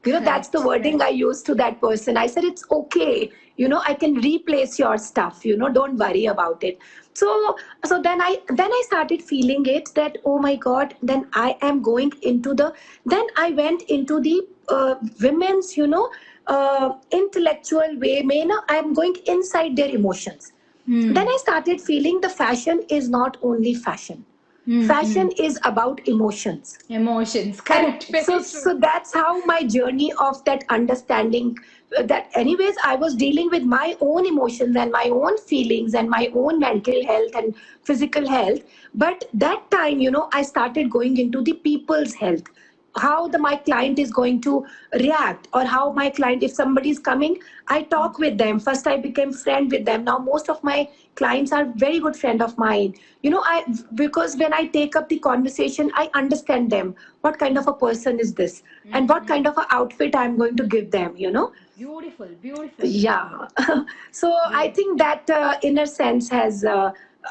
That's the wording I used to that person. I said, it's okay. I can replace your stuff. Don't worry about it. So then I started feeling it, that, oh my God, then I am going into then I went into the women's, intellectual way. I'm going inside their emotions. Then I started feeling the fashion is not only fashion. Fashion is about emotions. Emotions. Correct. Very true. So that's how my journey of that understanding, that anyways I was dealing with my own emotions and my own feelings and my own mental health and physical health. But that time, I started going into the people's health, how my client is going to react, or how my client, if somebody is coming, I talk with them. First I became friend with them. Now most of my clients are very good friend of mine. Because when I take up the conversation, I understand them, what kind of a person is this, and what kind of an outfit I'm going to give them. Beautiful. Yeah. So I think that inner sense has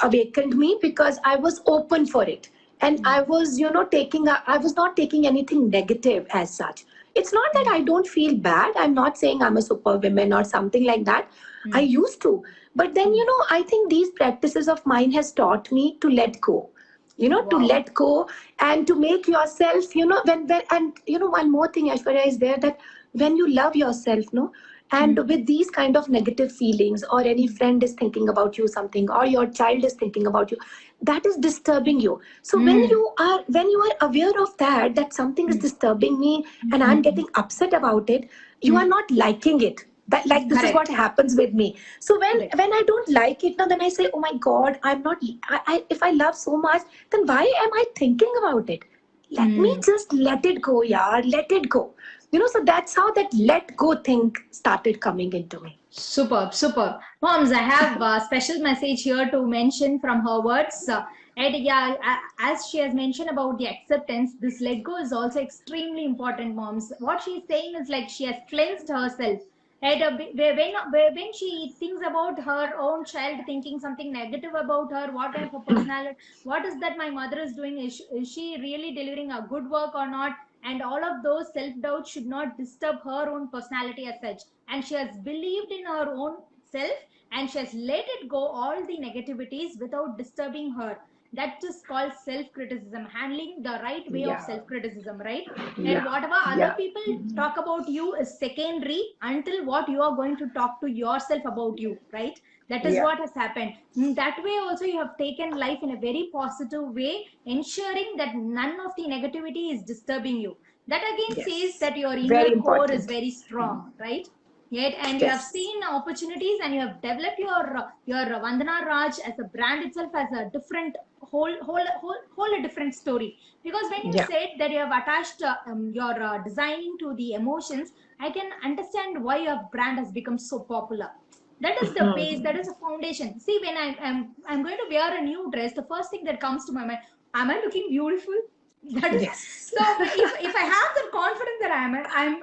awakened me, because I was open for it. And I was, I was not taking anything negative as such. It's not that I don't feel bad. I'm not saying I'm a superwoman or something like that. I used to. But then, I think these practices of mine has taught me to let go. To let go and to make yourself, one more thing, Aishwarya, is there, that when you love yourself, and with these kind of negative feelings, or any friend is thinking about you something, or your child is thinking about you, that is disturbing you. So when you are aware of that something is disturbing me, and I'm getting upset about it, you are not liking it. That, like, this is what happens with me. So when I don't like it now, then I say, oh my God, I'm not, if I love so much, then why am I thinking about it? Let me just let it go, yaar, let it go. So that's how that let go thing started coming into me. Superb. Moms, I have a special message here to mention from her words. And yeah, as she has mentioned about the acceptance, this let go is also extremely important, moms. What she's saying is like she has cleansed herself. And when she thinks about her own child, thinking something negative about her, what kind of a personality, what is that my mother is doing? Is she really delivering a good work or not? And all of those self doubts should not disturb her own personality as such. And she has believed in her own self, and she has let it go all the negativities without disturbing her. That is called self criticism, handling the right way of Yeah, self criticism, right? And yeah, whatever other yeah, people talk about you is secondary until what you are going to talk to yourself about you, right? That is yeah. what has happened. That way also you have taken life in a very positive way, ensuring that none of the negativity is disturbing you. That again says Yes. that your Very inner core is important. very strong, right? Yet, and you have Yes. seen opportunities, and you have developed your Vandana Raj as a brand itself as a different whole a different story. Because when you Yeah. said that you have attached your designing to the emotions, I can understand why your brand has become so popular. That is the base, that is a foundation. See, when I'm going to wear a new dress, the first thing that comes to my mind, am I looking beautiful? That is, Yes. so if I have the confidence that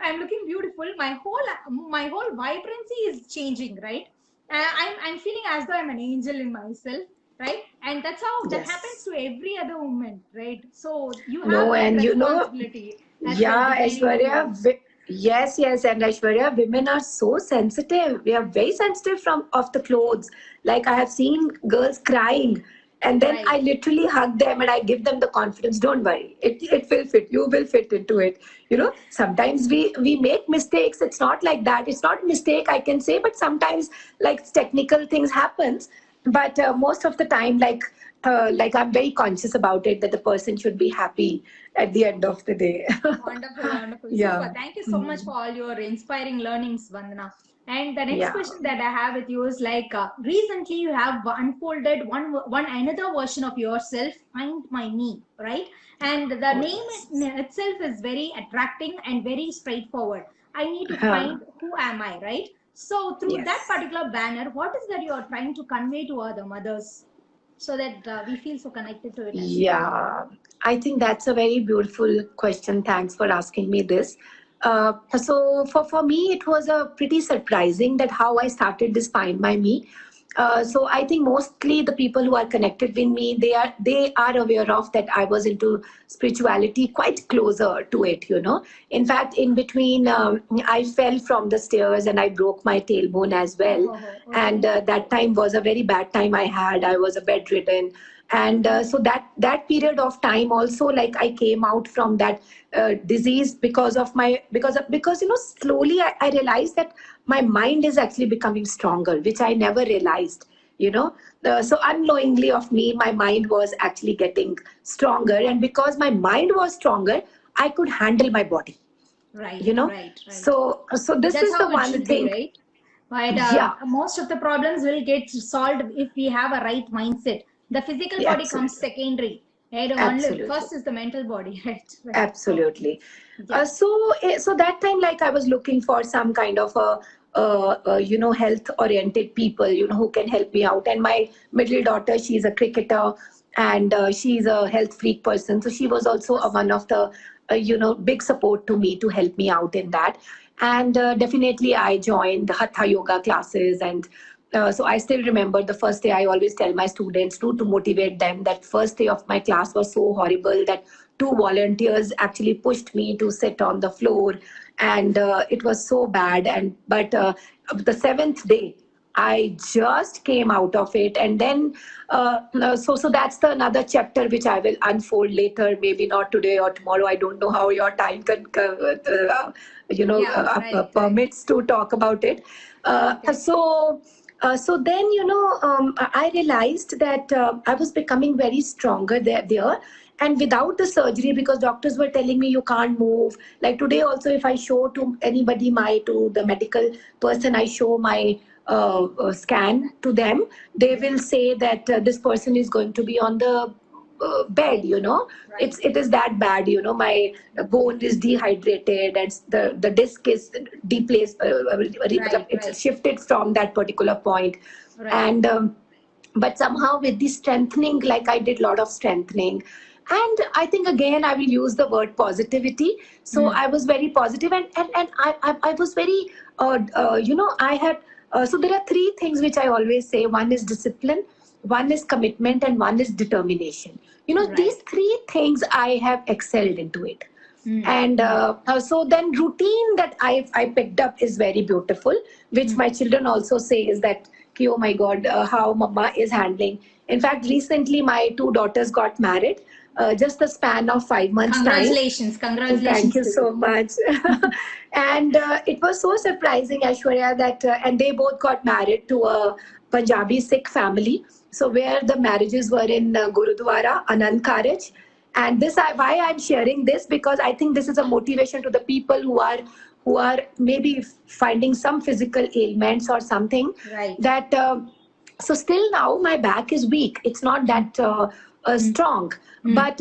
I'm looking beautiful, my whole vibrancy is changing, right? I'm feeling as though I'm an angel in myself, right? And that's how that happens Yes. to every other woman, right? So you have No, that and responsibility as well, yeah, designing Aishwarya, clothes. yes, yes, and Aishwarya, women are so sensitive. We are very sensitive from of the clothes. Like I have seen girls crying, and then Right. I literally hug them and I give them the confidence. Don't worry, it will fit. You will fit into it. Sometimes we make mistakes. It's not like that. It's not mistake, I can say, but sometimes like technical things happens. But most of the time, like I'm very conscious about it that the person should be happy at the end of the day. Wonderful, wonderful. Super. Yeah. Thank you so much Mm. for all your inspiring learnings, Vandana. And the next Yeah. question that I have with you is like, recently you have unfolded one another version of yourself, Find My Me, right? And the Oh, name yes. itself is very attracting and very straightforward. I need to Huh. find who am I, right? So through that Yes. particular banner, what is that you are trying to convey to other mothers so that we feel so connected to it as well? Yeah, I think that's a very beautiful question. Thanks for asking me this. So for me, it was a pretty surprising that how I started this Find My Me. So I think mostly the people who are connected with me, they are aware of that I was into spirituality quite closer to it. In fact, in between, I fell from the stairs and I broke my tailbone as Oh, well. oh, oh, And okay. that time was a very bad time I had. I was a bedridden, and so that period of time also, like I came out from that disease because slowly I realized that my mind is actually becoming stronger, which I never realized. So unknowingly of me, my mind was actually getting stronger, and because my mind was stronger, I could handle my body. Right, you know right, right. so this That's is the how it one should be, thing. right? But Yeah, most of the problems will get solved if we have a right mindset. The physical yeah, body comes absolutely, secondary. Right? Only absolutely. first is the mental body, right? Right. So Absolutely. yeah. So that time, like I was looking for some kind of health oriented people, who can help me out. And my middle daughter, she's a cricketer, and she's a health freak person. So she was also one of the, big support to me to help me out in that. And definitely, I joined the Hatha yoga classes, and so I still remember the first day. I always tell my students to motivate them that first day of my class was so horrible that two volunteers actually pushed me to sit on the floor, and it was so bad. And but the seventh day, I just came out of it, and then so that's the another chapter which I will unfold later. Maybe not today or tomorrow. I don't know how your time can, Yeah, right, right. permits to talk about it. Okay. So then, I realized that I was becoming very stronger there. And without the surgery, because doctors were telling me you can't move. Like today also, if I show to anybody, to the medical person, I show my scan to them, they Yeah. will say that this person is going to be on the bed. Bed. Right. It is that bad. My bone is dehydrated, and the disc is deplaced, Right, it's right, shifted from that particular point. right. And but somehow with the strengthening, like I did a lot of strengthening. And I think again I will use the word positivity. So I was very positive, and I was very I had so there are three things which I always say. One is discipline, one is commitment, and one is determination. These Right. three things I have excelled into it. Mm. And so then routine that I picked up is very beautiful, which my children also say is that, "Ki, oh my God, how mama is handling." In fact, recently my two daughters got married, just the span of 5 months time. Congratulations. Thank Congratulations you to so you. much. And it was so surprising, Aishwarya, that, and they both got married to a Punjabi Sikh family. So, where the marriages were in Gurudwara, Anand Karaj. And why I'm sharing this, because I think this is a motivation to the people who are maybe finding some physical ailments or something. Right. That so still now my back is weak. It's not that strong, but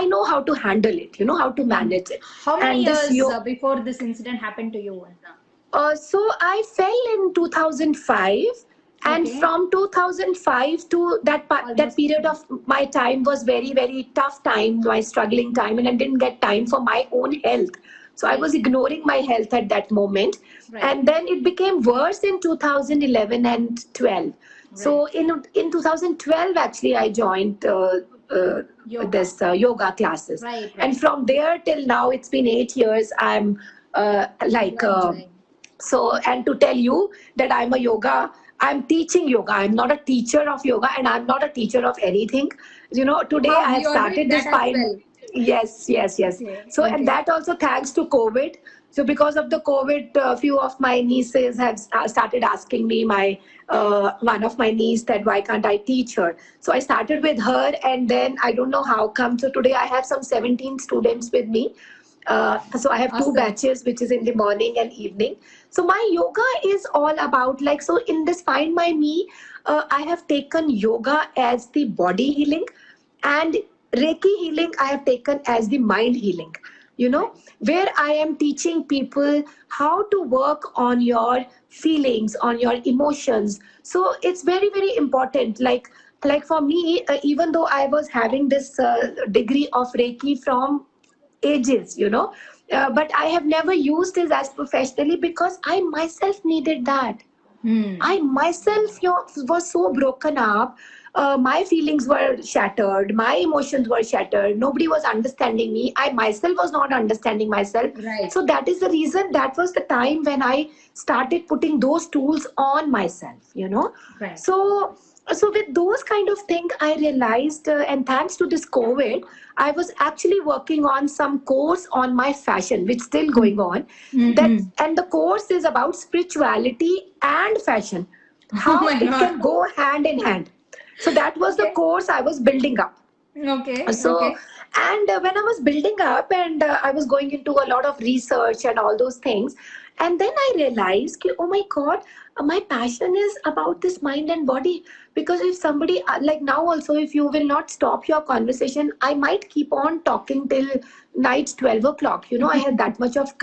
I know how to handle it. How to manage it. How many And this years yo before this incident happened to you, Vandana? so I fell in 2005, and Okay. from 2005 to that Almost. period of my time was very, very tough time, my struggling time, and I didn't get time for my own health. So I Right. was ignoring my health at that moment, Right. and then it became worse in 2011 and 12. Right. So in 2012, actually, I joined Yoga. this yoga classes, Right. and Right. from there till now, it's been 8 years. I'm like. You are enjoying. So, and to tell you that I'm teaching yoga. I'm not a teacher of yoga, and I'm not a teacher of anything. Today Wow, I have you are doing started that this as fine. well. Yes, yes, yes. Okay. So, and Okay. that also thanks to COVID. So, because of the COVID, a few of my nieces have started asking me, my one of my niece, that why can't I teach her? So, I started with her, and then I don't know how come. So, today I have some 17 students with me. So I have two Awesome. batches, which is in the morning and evening. So my yoga is all about, like, so in this Find My Me, I have taken yoga as the body healing, and Reiki healing I have taken as the mind healing. Where I am teaching people how to work on your feelings, on your emotions. So it's very, very important. Like for me, even though I was having this degree of Reiki from ages, but I have never used this as professionally, because I myself needed that. I myself, was so broken up. My feelings were shattered. My emotions were shattered. Nobody was understanding me. I myself was not understanding myself. Right. So that is the reason. That was the time when I started putting those tools on myself. Right. So with those kind of things, I realized, and thanks to this COVID, I was actually working on some course on my fashion, which still going on. That, and the course is about spirituality and fashion, Oh how my it God. can go hand in hand. So that was the Okay. course I was building up. Okay. So, Okay. and when I was building up, and I was going into a lot of research and all those things, and then I realized, oh my God, my passion is about this mind and body. Because if somebody, like now also, if you will not stop your conversation, I might keep on talking till night 12 o'clock. I had that much of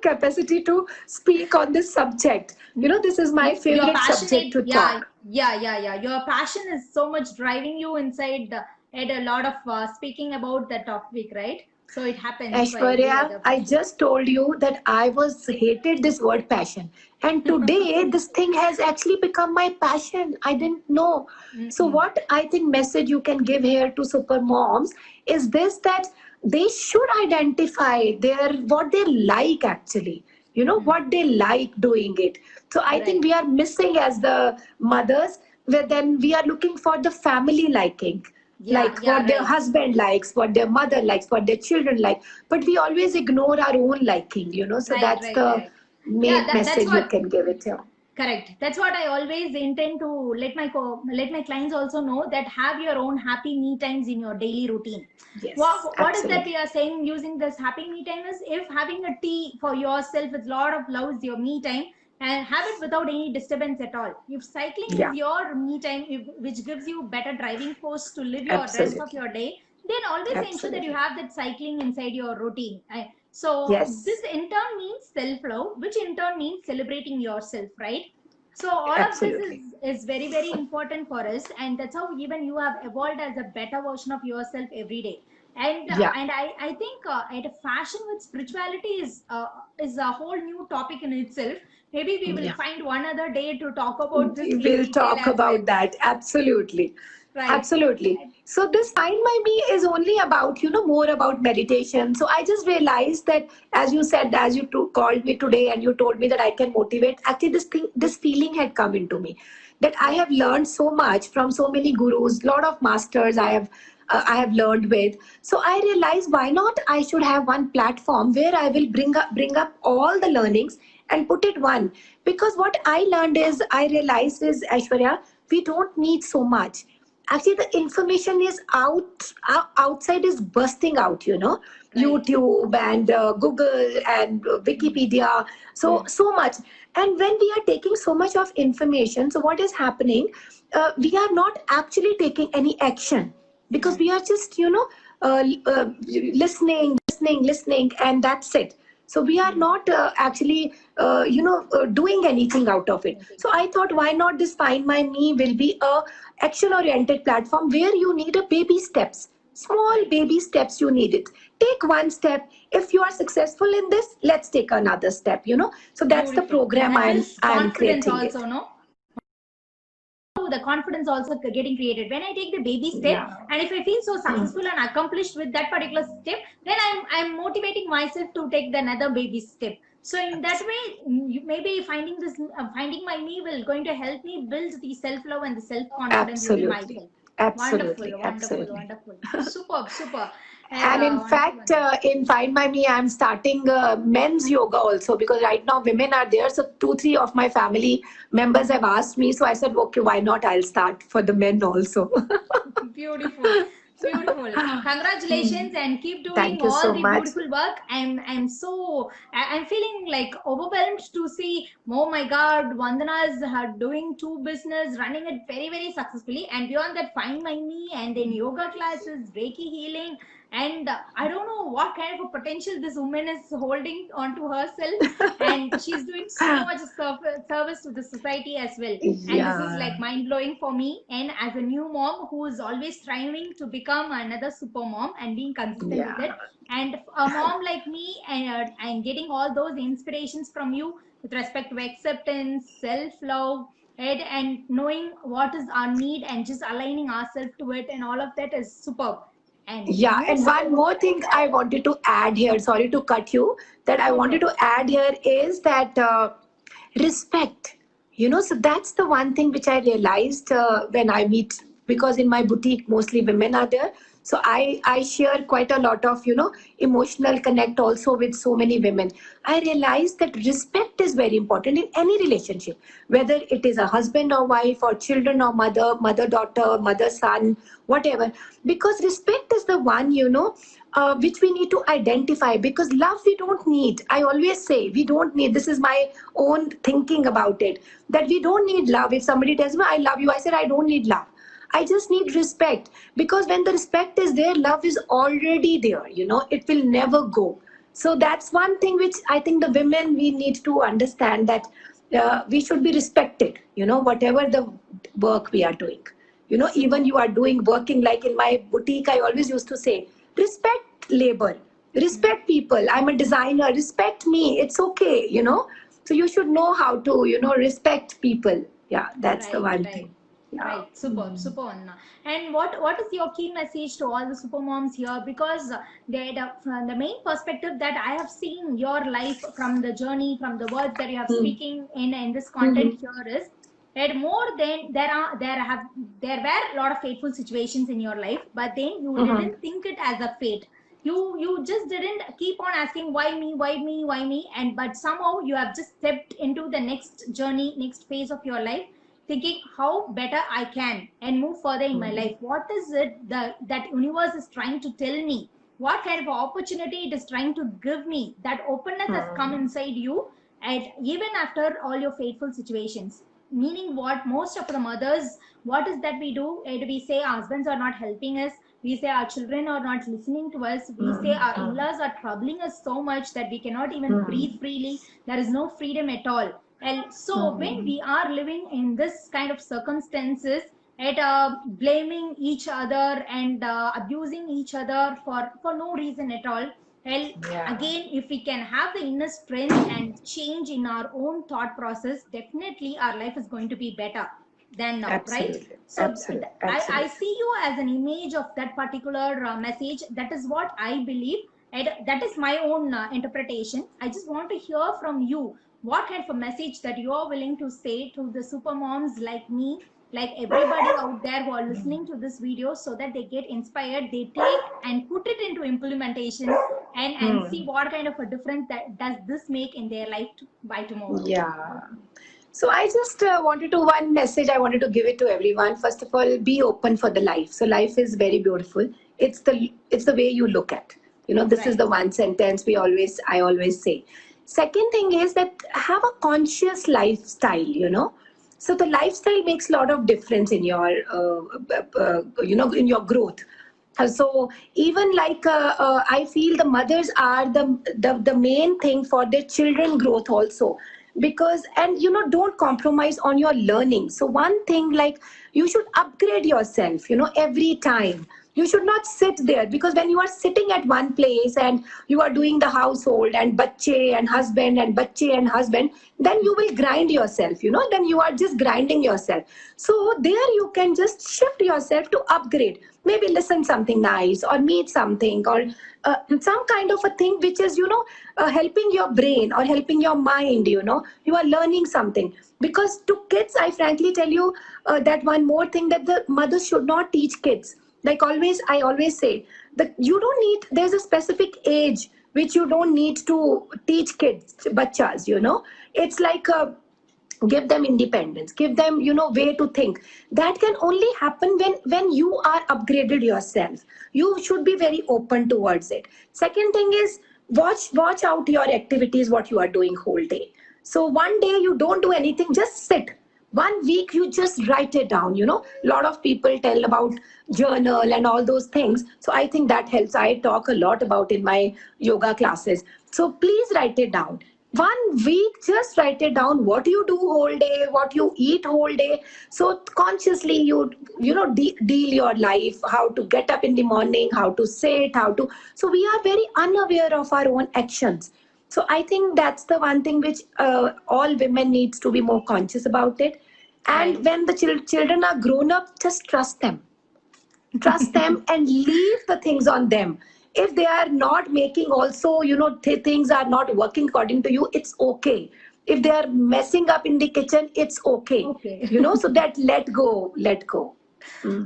capacity to speak on this subject. This is my You're favorite subject passionate. to Yeah. talk. Yeah. Yeah. Yeah. Your passion is so much driving you inside at a lot of speaking about the topic, right? So it happens for every Aishwarya, other I person. just told you that I was hated this word passion. And today this thing has actually become my passion. I didn't know. So what I think message you can give here to super moms is this, that they should identify what they like actually. What they like doing it. So I think Right. we are missing as the mothers, where then we are looking for the family liking, Yeah. like Yeah. what their Right. husband likes, what their mother likes, what their children like. But we always ignore our own liking. So Right. that's Right. the Right. Yeah. main That's message you what. can give it here. Correct. That's what I always intend to let my clients also know, that have your own happy me times in your daily routine. Yes, What is that we absolutely. are saying using this happy me time is, if having a tea for yourself with a lot of love is your me time, and have it without any disturbance at all. If cycling Yeah, is your me time, which gives you better driving force to live your rest of absolutely. your day, then always ensure that you Absolutely. have that cycling inside your routine. So this Yes. in turn means self love, which in turn means celebrating yourself, right? So all of this Absolutely. is very, very important for us, and that's how even you have evolved as a better version of yourself every day. Yeah. And I think at fashion with spirituality is a whole new topic in itself. Maybe we will Yeah. find one other day to talk about this in We'll detail talk as well. about that. Absolutely. Right. Absolutely. So this Find My Me is only about, more about meditation. So I just realized that, as you said, as you called me today and you told me that I can motivate, actually this feeling had come into me that I have learned so much from so many gurus, lot of masters I have learned with. So I realized, why not I should have one platform where I will bring up all the learnings and put it one. Because what I realized is, Aishwarya, we don't need so much. Actually, the information is outside is bursting out, Right. YouTube and Google and Wikipedia, so much. And when we are taking so much of information, so what is happening, we are not actually taking any action, because we are just listening, and that's it. So we are not actually doing anything out of it. So I thought, why not this Find My Me will be a action oriented platform where you need a baby steps, small baby steps. You need it. Take one step. If you are successful in this, let's take another step. So that's the Beautiful. program That i'm builds i'm confidence creating it. also, no? The confidence also getting created when I take the baby step, Yeah. and if I feel so successful and accomplished with that particular step, then I'm motivating myself to take the another baby step. So in that way, maybe finding my me will going to help me build the self love and the self confidence within Absolutely. myself. Wonderful, Absolutely. wonderful, Absolutely. wonderful. Superb, super. And in Wonderful, fact, wonderful. in Find My Me, I'm starting men's yoga also, because right now women are there. So two, three of my family members have asked me. So I said, okay, why not? I'll start for the men also. Beautiful, beautiful. Congratulations and keep doing Thank you all so the much. beautiful work. I'm feeling like overwhelmed to see. Oh my God, Vandana's doing two business, running it very, very successfully. And beyond that, Find My Me and then yoga classes, Reiki healing. And I don't know what kind of a potential this woman is holding onto herself. And she's doing so much service to the society as well. And this is Yeah. like mind blowing for me. And as a new mom who is always striving to become another super mom and being consistent with it, Yeah. and a mom like me, and getting all those inspirations from you with respect to acceptance, self love, and knowing what is our need and just aligning ourselves to it, and all of that is superb. And Yeah, and most one more thing I wanted to add here, sorry to cut you, that I no wanted problem. to add here is that respect. So that's the one thing which I realized when I meet, because in my boutique, mostly women are there. So I share quite a lot of, emotional connect also with so many women. I realized that respect is very important in any relationship, whether it is a husband or wife or children or mother daughter, mother son, whatever. Because respect is the one, which we need to identify. Because love we don't need. I always say we don't need. This is my own thinking about it, that we don't need love. If somebody tells me I love you, I said I don't need love. I just need respect. Because when the respect is there, love is already there. It will never go. So that's one thing which I think the women, we need to understand, that we should be respected. Whatever the work we are doing. Even you are working, like in my boutique, I always used to say, respect labor, respect people. I'm a designer, respect me. It's okay. So you should know how to, respect people. Yeah, that's the Right, one right, thing. Yeah. right. Superb, super, Anna. And what is your key message to all the super moms here? Because from the main perspective that I have seen your life from the journey, from the words that you have Hmm. speaking in this Hmm. content here is that more than there were a lot of fateful situations in your life, but then you Hmm. didn't think it as a fate. You just didn't keep on asking why me, why me, why me, and but somehow you have just stepped into the next journey, next phase of your life, thinking how better I can and move further in my life. What is it that universe is trying to tell me? What kind of opportunity it is trying to give me? That openness has come Hmm. inside you, and even after all your fateful situations. Meaning, what most of the mothers, what is that we do? We say our husbands are not helping us. We say our children are not listening to us. We say Hmm. our Hmm. in-laws are troubling us so much that we cannot even breathe Hmm. freely. There is no freedom at all. And so when we are living in this kind of circumstances, at blaming each other and abusing each other for no reason at all, well, Yeah. again, if we can have the inner strength and change in our own thought process, definitely our life is going to be better than now, right? Absolutely. So Absolutely. I Absolutely. see you as an image of that particular message. That is what I believe, and that is my own interpretation. I just want to hear from you what kind of a message that you are willing to say to the super moms like me, like everybody out there who are listening to this video, so that they get inspired, they take and put it into implementation, and see what kind of a difference that does this make in their life by tomorrow. Yeah. So I just wanted to one message I wanted to give it to everyone. First of all, be open for the life. So life is very beautiful. It's the way you look at. This is Right. the one sentence I always say. Second thing is that have a conscious lifestyle. So the lifestyle makes a lot of difference in your in your growth. So even like I feel the mothers are the main thing for their children growth also, because and don't compromise on your learning. So one thing, like, you should upgrade yourself every time. You should not sit there, because when you are sitting at one place and you are doing the household and bache and husband, then you will grind yourself, then you are just grinding yourself. So there you can just shift yourself to upgrade. Maybe listen something nice, or meet something, or some kind of a thing which is helping your brain or helping your mind. You are learning something. Because to kids, I frankly tell you that one more thing, that the mothers should not teach kids. Like always, I always say that you don't need, there's a specific age which you don't need to teach kids, bachas. It's like give them independence, give them way to think. That can only happen when you are upgraded yourself. You should be very open towards it. Second thing is, watch out your activities, what you are doing whole day. So one day you don't do anything, just sit. One week you just write it down. A lot of people tell about journal and all those things, so I think that helps. I talk a lot about in my yoga classes. So please write it down. One week, just write it down, what you do whole day, what you eat whole day. So consciously deal your life, how to get up in the morning, how to sit, how to. So we are very unaware of our own actions. So I think that's the one thing which all women needs to be more conscious about it. And Right. when the children are grown up, just trust them and leave the things on them. If they are not making also, things are not working according to you, it's okay. If they are messing up in the kitchen, it's okay. Okay. So that let go.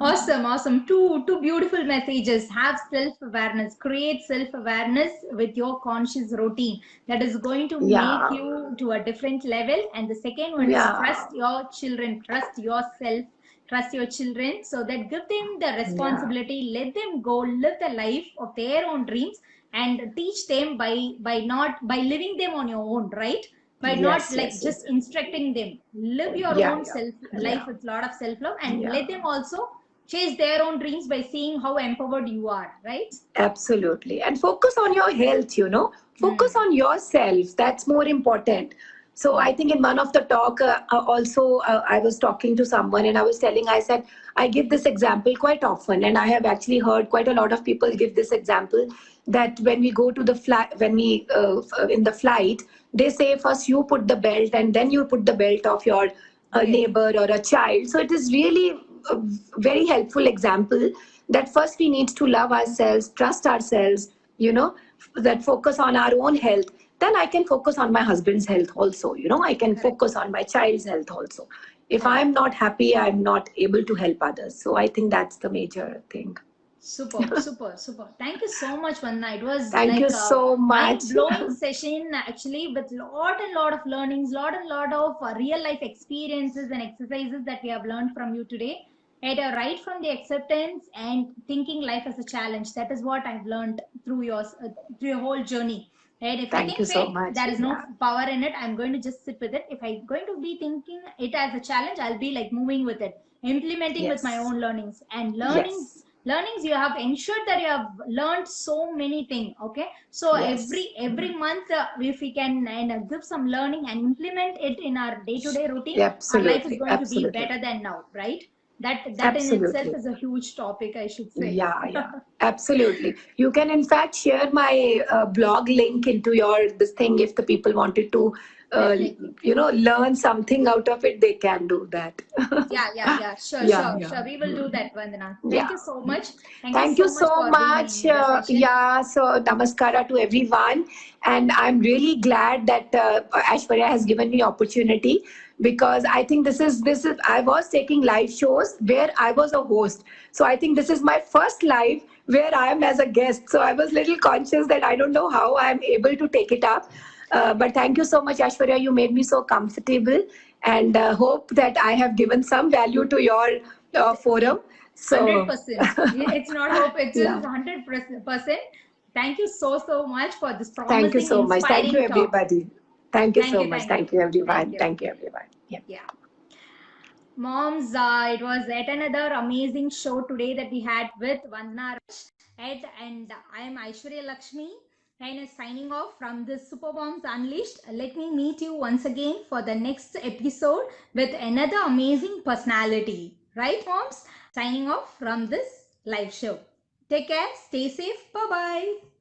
Awesome, awesome. Two beautiful messages. Have self-awareness. Create self-awareness with your conscious routine. That is going to make Yeah. you to a different level. And the second one is Yeah. trust your children, trust yourself, trust your children, so that give them the Yeah. responsibility, let them go live the life of their own dreams, and teach them by not by living them on your own, right? By not Yes, like yes, just yes. instructing them. Live your Yeah, own yeah. self life Yeah. with a lot of self love, and Yeah. let them also chase their own dreams by seeing how empowered you are, right? Absolutely. And focus on your health. Focus Hmm. on yourself. That's more important. So I Right. think in one of the talk, also I was talking to someone and I said, I give this example quite often. And I have actually heard quite a lot of people give this example, that when we go to the flight, when we, in the flight, they say first you put the belt and then you put the belt of your Yes. neighbor or a child. So it is really a very helpful example, that first we need to love ourselves, trust ourselves, that focus on our own health. Then I can focus on my husband's health also. I can Correct. focus on my child's health also. If Correct. I'm not happy, I'm not able to help others. So I think that's the major thing. Super, super, super. Thank you so much, Vanna. It was Thank you like a so much. mind-blowing session, actually, with lot and lot of learnings, lot and lot of real life experiences and exercises that we have learned from you today. And right from the acceptance and thinking life as a challenge. That is what I've learned through your whole journey. And if I Thank you think so fate, much. there is no Yeah. power in it, I'm going to just sit with it. If I'm going to be thinking it as a challenge, I'll be like moving with it, implementing with my Yes. own learnings and learning Yes. learnings. You have ensured that you have learned so many things. Okay, so Yes. every month, if we can give some learning and implement it in our day-to-day routine, our life is Absolutely. going to be Absolutely. better than now, right? That in itself Absolutely. is a huge topic, I should say. Yeah, absolutely. You can in fact share my blog link into your this thing if the people wanted to, Definitely. learn something out of it. They can do that. Yeah. Sure, Yeah, sure, yeah. sure. We will do that, Vandana. Thank Yeah. you so much. Thank you Thank you so much so for being much. in the session. Yeah, so namaskara to everyone. And I'm really glad that Aishwarya has given me opportunity, because I think this is I was taking live shows where I was a host. So I think this is my first live where I am as a guest. So I was little conscious that I don't know how I am able to take it up. But thank you so much, Aishwarya. You made me so comfortable, and hope that I have given some value to your forum. So 100%. It's not hope, it is yeah. 100%. Thank you so much for this Thank you promising, so much. Thank you, inspiring talk. everybody. Thank you Thank so you, much. thank you, Thank you, thank everyone. you. Thank you, everyone. Yeah. Yeah. Moms, it was yet another amazing show today that we had with Vandana Rush. And I am Aishwarya Lakshmi and is signing off from this Super Moms Unleashed. Let me meet you once again for the next episode with another amazing personality. Right, moms? Signing off from this live show. Take care, stay safe, bye bye.